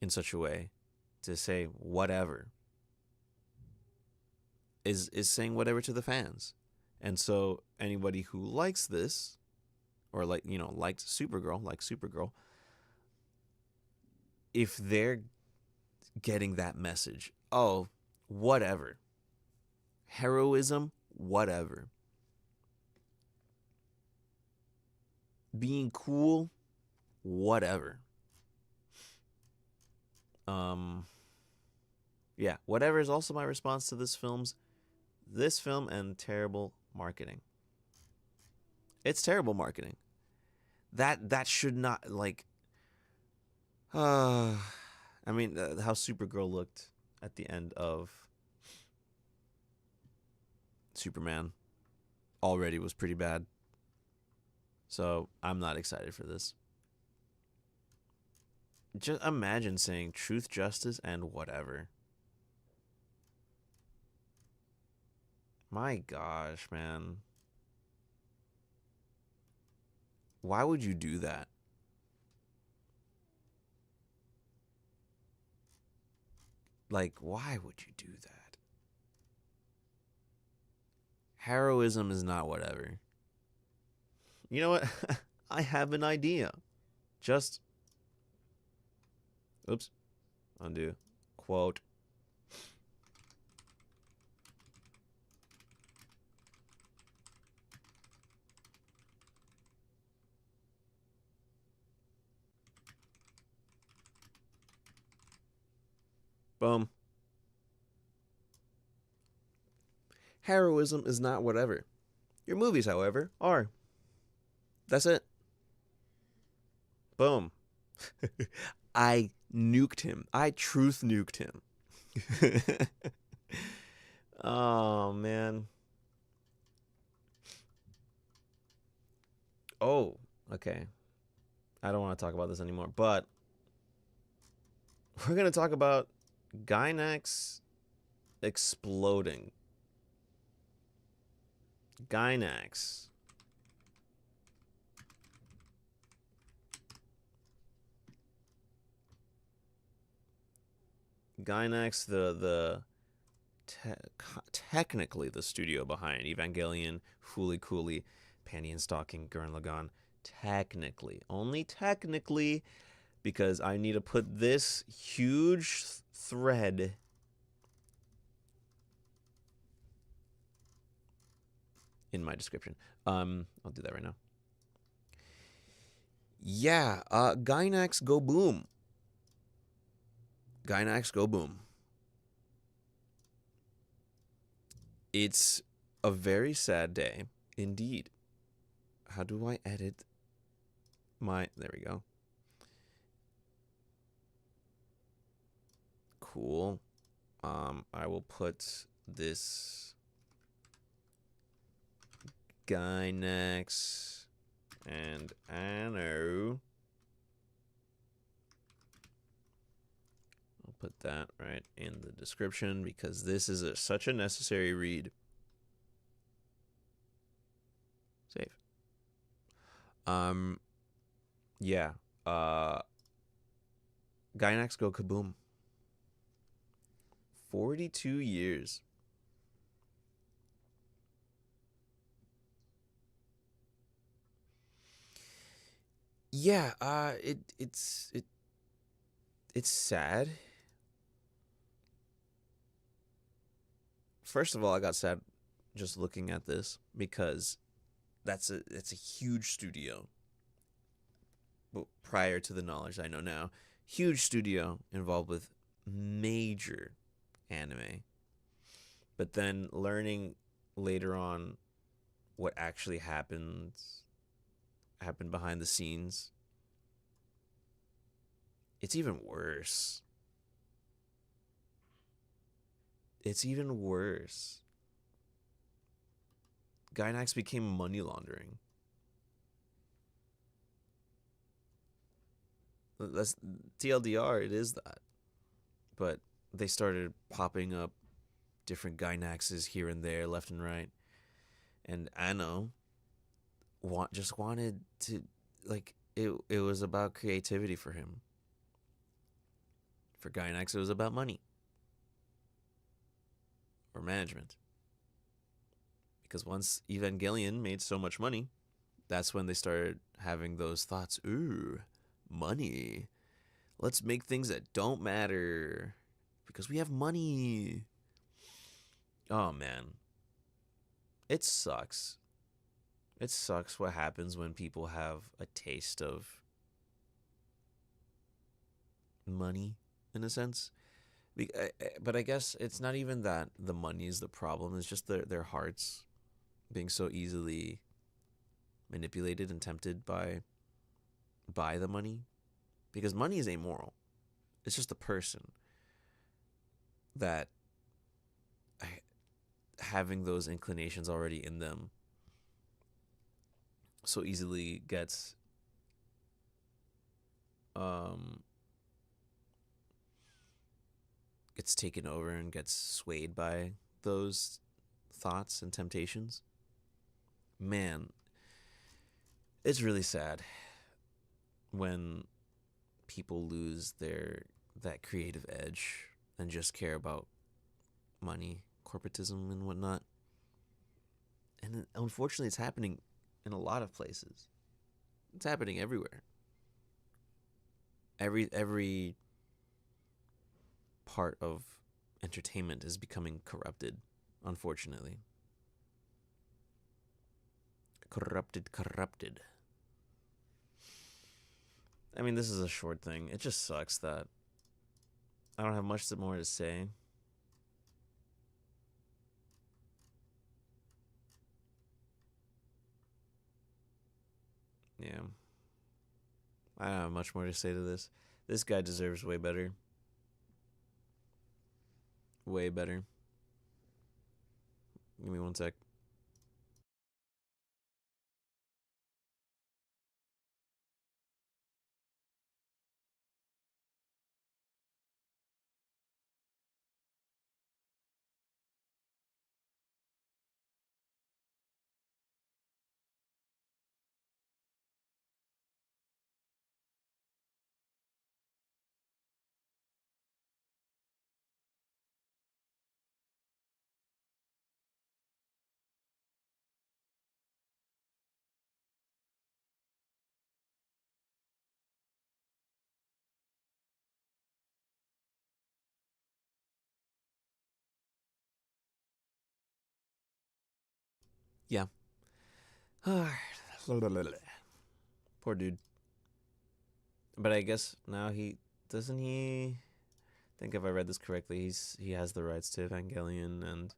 [SPEAKER 1] in such a way, to say whatever is saying whatever to the fans. And so anybody who likes this, or liked Supergirl, if they're getting that message, oh, whatever, heroism, whatever, being cool, whatever, yeah, whatever is also my response to this film and terrible marketing. It's terrible marketing. That should not, like, I mean, how Supergirl looked at the end of Superman already was pretty bad. So I'm not excited for this. Just imagine saying truth, justice, and whatever. My gosh, man. Why would you do that? Like, why would you do that? Heroism is not whatever. You know what? I have an idea. Just, oops, undo. Quote. Boom. Heroism is not whatever. Your movies, however, are. That's it. Boom. I nuked him. I truth nuked him. Oh, man. Oh, okay. I don't want to talk about this anymore, but we're going to talk about Gainax exploding. Gainax. Gainax, technically the studio behind Evangelion, Fooly Cooly, Panty and Stocking, Gurren Lagann. Technically. Only technically, because I need to put this huge thread in my description. I'll do that right now. Yeah, Gainax go boom. Gainax go boom. It's a very sad day indeed. How do I edit my... There we go. Cool. I will put this Gainax and Anno. I'll put that right in the description because this is such a necessary read. Save. Yeah. Gainax go kaboom. 42 years. Yeah, it's sad. First of all, I got sad just looking at this because it's a huge studio. But prior to the knowledge I know now, huge studio involved with major anime. But then learning later on what actually happened behind the scenes, it's even worse. It's even worse. Gainax became money laundering. That's TLDR, it is that. But they started popping up different Gainaxes here and there, left and right. And Anno just wanted to, like, it was about creativity for him. For Gainax, it was about money or management. Because once Evangelion made so much money, that's when they started having those thoughts. Ooh, money. Let's make things that don't matter because we have money. Oh, man. It sucks. It sucks what happens when people have a taste of money, in a sense. But I guess it's not even that the money is the problem. It's just their hearts being so easily manipulated and tempted by the money. Because money is amoral. It's just a person that having those inclinations already in them so easily gets taken over and gets swayed by those thoughts and temptations. Man, it's really sad when people lose that creative edge and just care about money, corporatism, and whatnot. And unfortunately, it's happening in a lot of places. It's happening everywhere. Every part of entertainment is becoming corrupted, unfortunately. Corrupted. I mean, this is a short thing. It just sucks that I don't have much more to say. Yeah. I don't have much more to say to this. This guy deserves way better. Way better. Give me one sec. Yeah. Poor dude. But I guess now he doesn't he I think if I read this correctly, he has the rights to Evangelion, and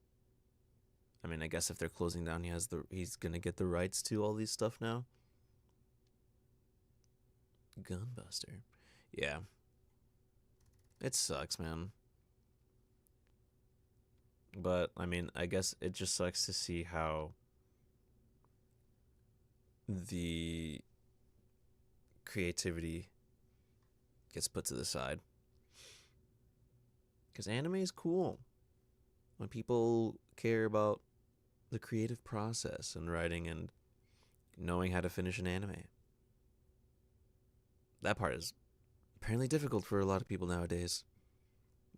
[SPEAKER 1] I mean I guess if they're closing down he's gonna get the rights to all these stuff now. Gunbuster. Yeah. It sucks, man. But I mean, I guess it just sucks to see how the creativity gets put to the side. Because anime is cool. When people care about the creative process and writing and knowing how to finish an anime. That part is apparently difficult for a lot of people nowadays.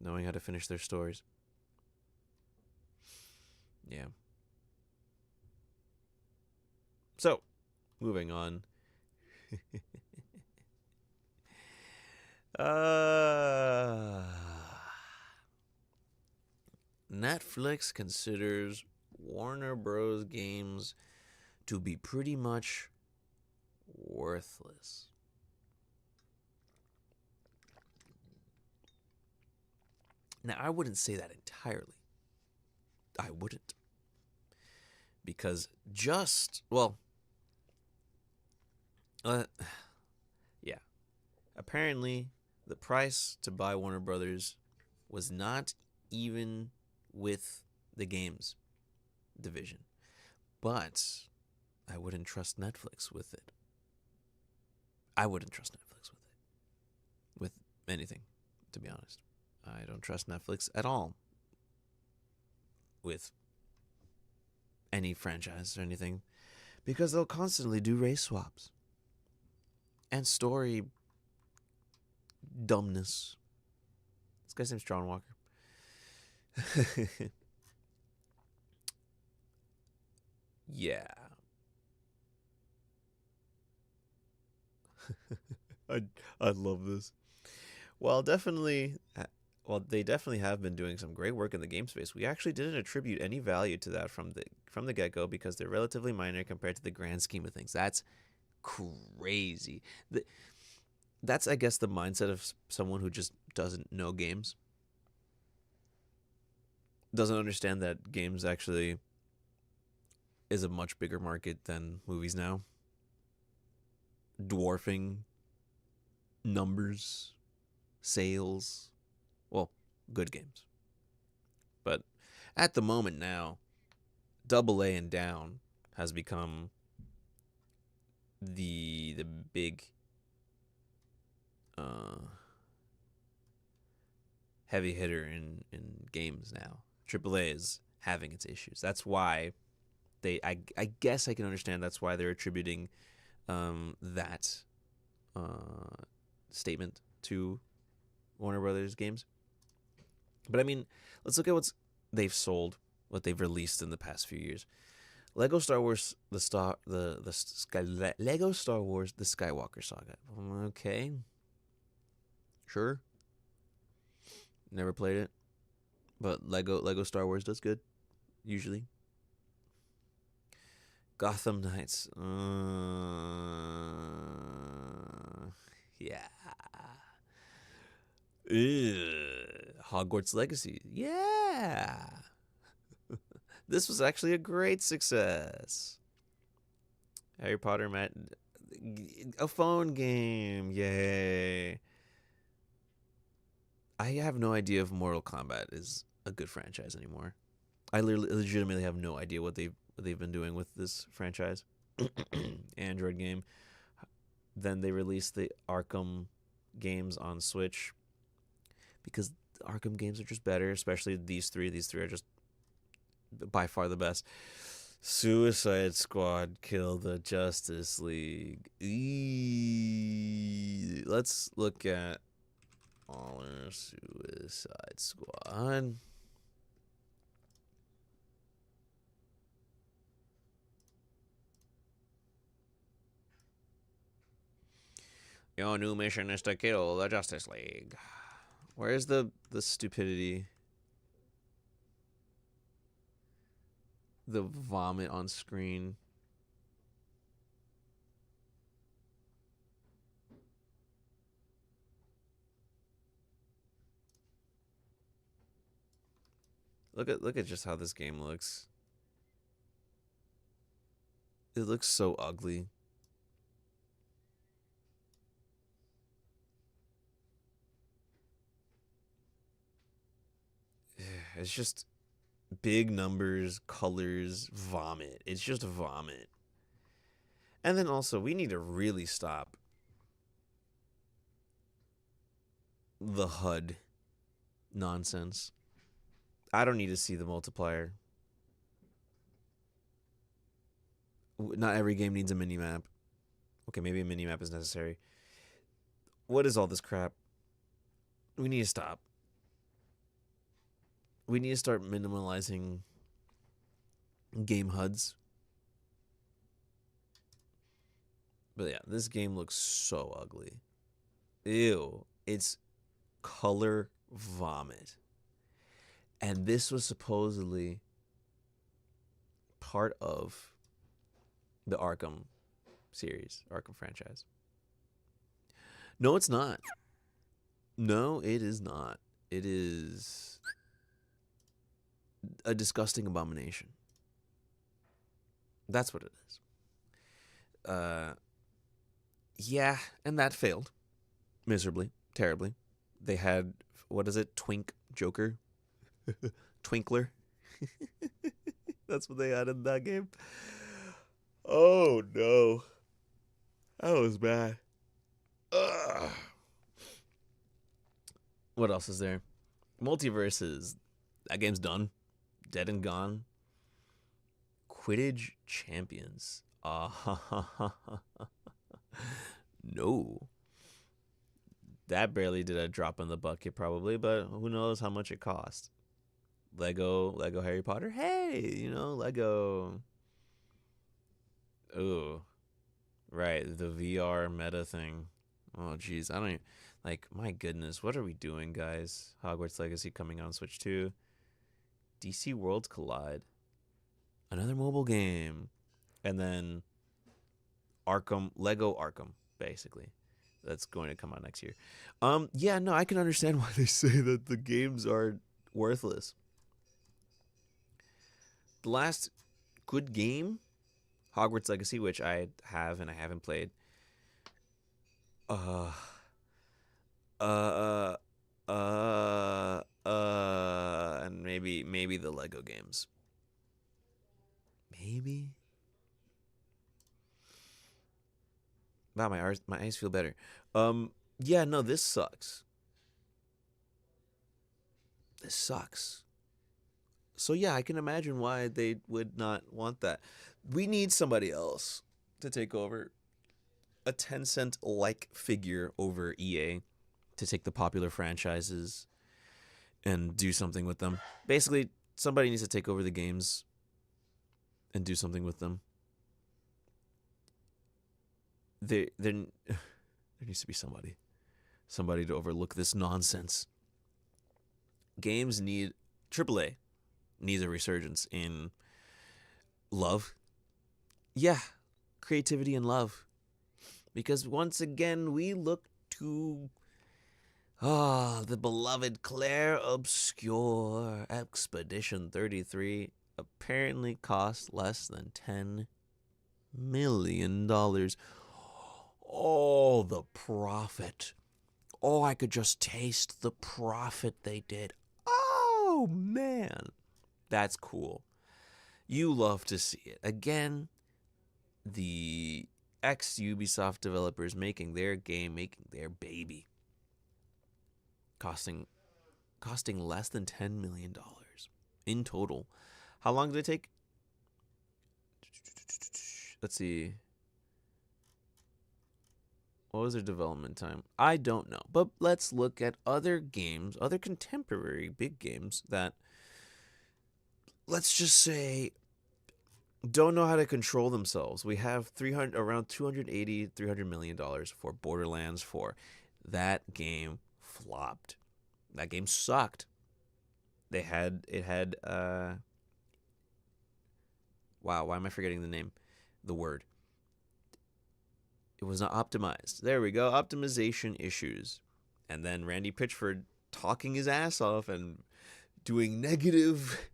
[SPEAKER 1] Knowing how to finish their stories. Yeah. So, moving on. Netflix considers Warner Bros. Games to be pretty much worthless. Now, I wouldn't say that entirely. I wouldn't. Because yeah. Apparently, the price to buy Warner Brothers was not even with the games division. But I wouldn't trust Netflix with it. I wouldn't trust Netflix with it. With anything, to be honest. I don't trust Netflix at all. with any franchise or anything because they'll constantly do race swaps and story dumbness. This guy's name's John Walker. Yeah. I I love this. Well, definitely. Well, they definitely have been doing some great work in the game space. We actually didn't attribute any value to that from the get go because they're relatively minor compared to the grand scheme of things. That's crazy. That's I guess the mindset of someone who just doesn't know games, doesn't understand that games actually is a much bigger market than movies now, dwarfing numbers, sales, well, good games. But at the moment now, double A and down has become the big heavy hitter in games now. Triple A is having its issues. That's why I guess I can understand that's why they're attributing that statement to Warner Brothers games. But I mean, let's look at what they've released in the past few years. Lego Star Wars Lego Star Wars the Skywalker Saga. Okay. Sure. Never played it. But Lego Star Wars does good usually. Gotham Knights. Yeah. Hogwarts Legacy. Yeah. This was actually a great success. Harry Potter a phone game. Yay. I have no idea if Mortal Kombat is a good franchise anymore. I legitimately have no idea what they've been doing with this franchise. Android game. Then they released the Arkham games on Switch because the Arkham games are just better, especially these three. These three are just by far the best. Suicide Squad killed the Justice League. Let's look at all our Suicide Squad. Your new mission is to kill the Justice League. Where's the stupidity? The vomit on screen. Look at just how this game looks. It looks so ugly. It's just big numbers, colors, vomit. It's just vomit. And then also, we need to really stop the HUD nonsense. I don't need to see the multiplier. Not every game needs a mini-map. Okay, maybe a mini-map is necessary. What is all this crap? We need to stop. We need to start minimalizing game HUDs. But yeah, this game looks so ugly. Ew. It's color vomit. And this was supposedly part of the Arkham series, Arkham franchise. No, it's not. No, it is not. It is a disgusting abomination. That's what it is. Yeah, and that failed miserably, terribly. They had, what is it, Twink Joker? Twinkler. That's what they had in that game. Oh no, that was bad. Ugh. What else is there? Multiverses. That game's done. Dead and Gone. Quidditch Champions. No. That barely did a drop in the bucket, probably, but who knows how much it cost. Lego Harry Potter. Hey, Lego. Ooh, right, the VR meta thing. Oh, geez, I don't even, like, my goodness, what are we doing, guys? Hogwarts Legacy coming on Switch 2. DC Worlds Collide. Another mobile game. And then Lego Arkham, basically. That's going to come out next year. Yeah, no, I can understand why they say that the games are worthless. The last good game, Hogwarts Legacy, which I have and I haven't played. And maybe the Lego games. Maybe. Wow, my eyes feel better. Yeah, no, this sucks. This sucks. So yeah, I can imagine why they would not want that. We need somebody else to take over. A Tencent like figure over EA to take the popular franchises and do something with them. Basically, somebody needs to take over the games and do something with them. There needs to be somebody to overlook this nonsense. Games need AAA needs a resurgence in love. Yeah, creativity and love. Because once again, we look to the beloved Claire Obscure. Expedition 33 apparently cost less than $10 million. Oh, the profit. Oh, I could just taste the profit they did. Oh, man. That's cool. You love to see it. Again, the ex-Ubisoft developers making their game, making their baby. Costing less than $10 million in total. How long did it take? Let's see. What was their development time? I don't know. But let's look at other games, other contemporary big games that, let's just say, don't know how to control themselves. We have around $300 million for Borderlands 4. That game flopped. That game sucked. It had wow, why am I forgetting the name? The word. It was not optimized. There we go. Optimization issues. And then Randy Pitchford talking his ass off and doing negative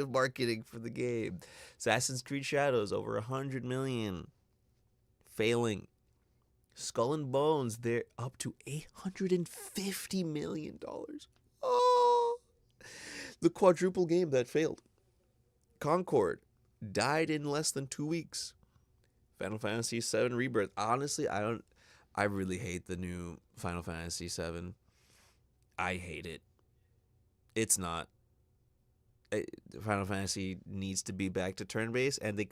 [SPEAKER 1] marketing for the game. Assassin's Creed Shadows, over 100 million. Failing. Skull and Bones, they're up to $850 million. Oh! The quadruple game that failed. Concord died in less than 2 weeks. Final Fantasy VII Rebirth. Honestly, I really hate the new Final Fantasy VII. I hate it. It's not. Final Fantasy needs to be back to turn-based, and they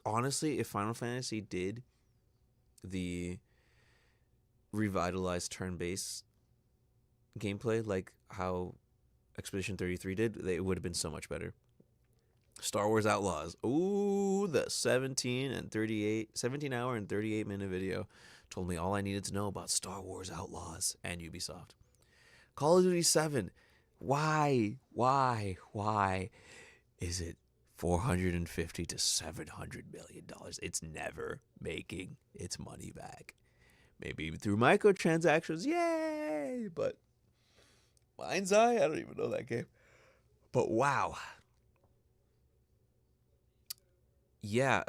[SPEAKER 1] honestly, if Final Fantasy did the revitalized turn-based gameplay like how Expedition 33 did, it would have been so much better. Star Wars Outlaws. Ooh, the 17 hour and 38 minute video told me all I needed to know about Star Wars Outlaws and Ubisoft. Call of Duty 7. Why is it $450 to $700 million? It's never making its money back. Maybe through microtransactions, yay! But Mind's Eye, I don't even know that game. But wow. Yeah,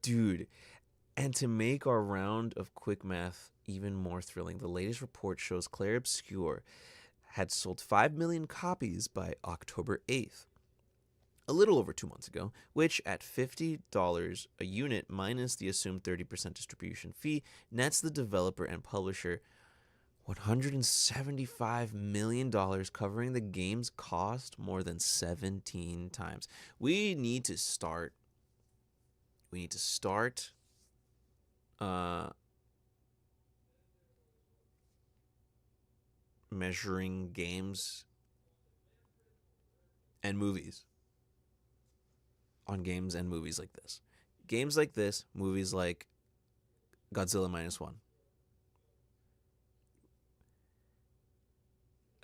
[SPEAKER 1] dude. And to make our round of quick math even more thrilling, the latest report shows Claire Obscure had sold 5 million copies by October 8th, a little over 2 months ago, which at $50 a unit minus the assumed 30% distribution fee nets the developer and publisher $175 million, covering the game's cost more than 17 times. We need to start. We need to start. Uh, Measuring games and movies on games and movies like this. Games like this, movies like Godzilla minus one.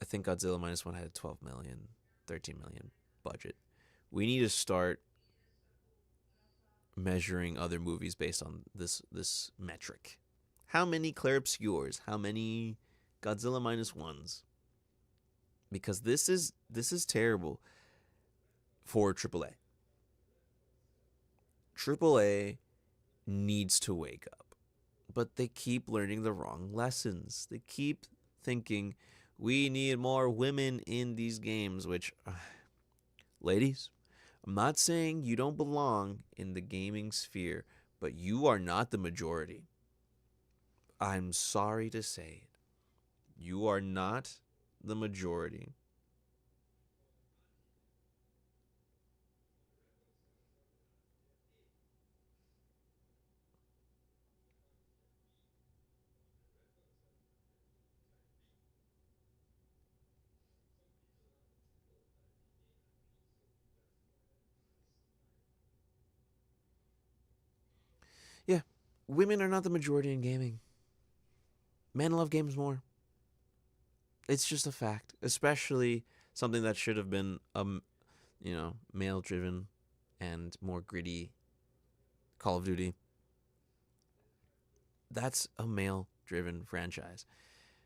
[SPEAKER 1] I think Godzilla minus one had a 12 million, 13 million budget. We need to start measuring other movies based on this metric. How many Claire Obscures? How many Godzilla minus ones? Because this is terrible for AAA. AAA needs to wake up, but they keep learning the wrong lessons. They keep thinking we need more women in these games, which, ladies, I'm not saying you don't belong in the gaming sphere, but you are not the majority. I'm sorry to say it. You are not the majority. Yeah, women are not the majority in gaming. Men love games more. It's just a fact, especially something that should have been male driven and more gritty. Call of Duty. That's a male driven franchise.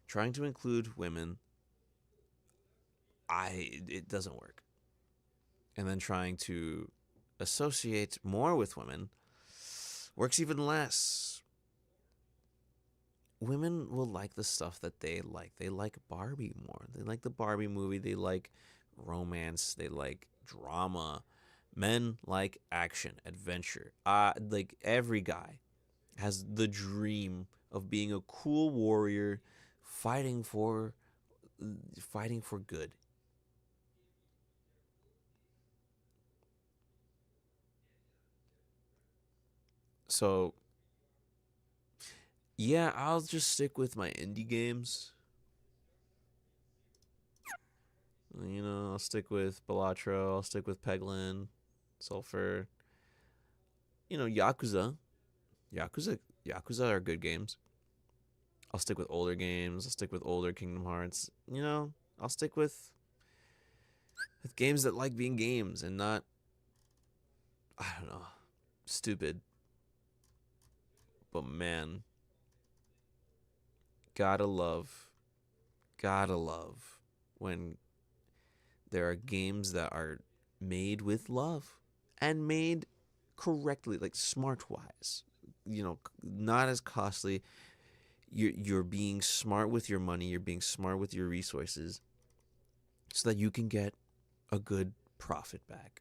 [SPEAKER 1] Trying to include women, it doesn't work. And then trying to associate more with women works even less. Women will like the stuff that they like. They like Barbie more. They like the Barbie movie. They like romance. They like drama. Men like action, adventure. Like every guy has the dream of being a cool warrior, fighting for good. So yeah, I'll just stick with my indie games. I'll stick with Balatro. I'll stick with Peglin, Sulfur. Yakuza. Yakuza are good games. I'll stick with older games. I'll stick with older Kingdom Hearts. I'll stick with games that like being games and not, I don't know, stupid. But man, gotta love, gotta love when there are games that are made with love and made correctly, like smart wise. Not as costly. You're being smart with your money. You're being smart with your resources, so that you can get a good profit back.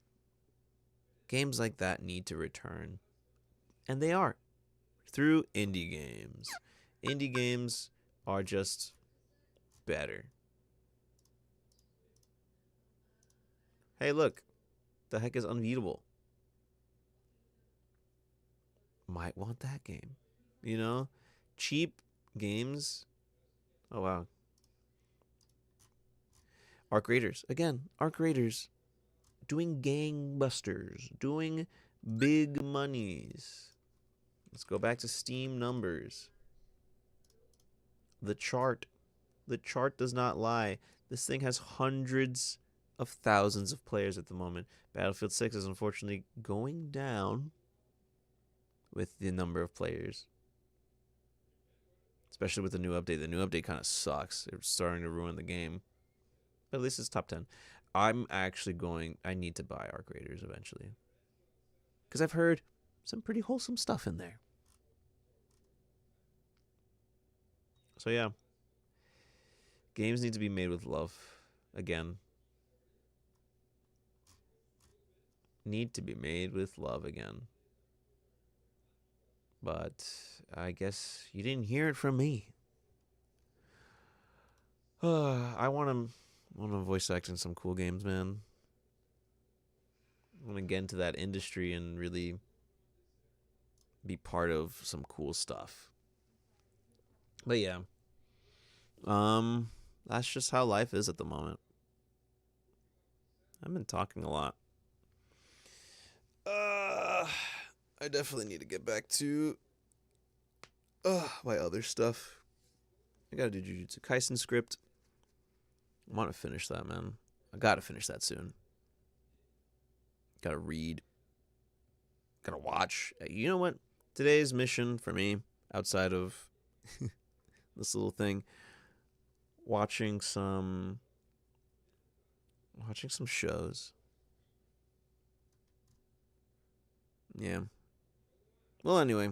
[SPEAKER 1] Games like that need to return, and they are through indie games. Indie games are just better. Hey, look, the heck is Unbeatable? Might want that game. You know, cheap games. Oh wow, Arc Raiders again. Arc Raiders doing gangbusters, doing big monies. Let's go back to Steam numbers. The chart. The chart does not lie. This thing has hundreds of thousands of players at the moment. Battlefield 6 is unfortunately going down with the number of players, especially with the new update. The new update kind of sucks. It's starting to ruin the game. But at least it's top 10. I need to buy Arc Raiders eventually, because I've heard some pretty wholesome stuff in there. So yeah, games need to be made with love. Again, need to be made with love again. But I guess you didn't hear it from me. I want to voice act in some cool games, man. I want to get into that industry and really be part of some cool stuff. But yeah, um, that's just how life is at the moment. I've been talking a lot. Uh, I definitely need to get back to my other stuff. I gotta do Jujutsu Kaisen script. I want to finish that, man. I gotta finish that soon. Gotta read. Gotta watch. You know what? Today's mission for me, outside of this little thing, watching some shows. Yeah. Well, anyway,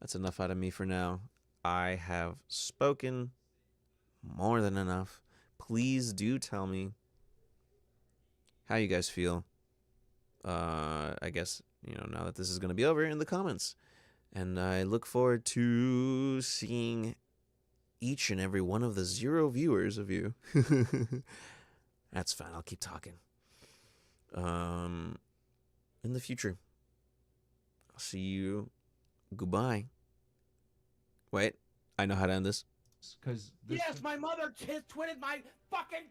[SPEAKER 1] that's enough out of me for now. I have spoken more than enough. Please do tell me how you guys feel. I guess, now that this is going to be over, in the comments. And I look forward to seeing each and every one of the 0 viewers of you. That's fine. I'll keep talking. In the future. I'll see you. Goodbye. Wait, I know how to end this.
[SPEAKER 2] Yes, my mother twitted my fucking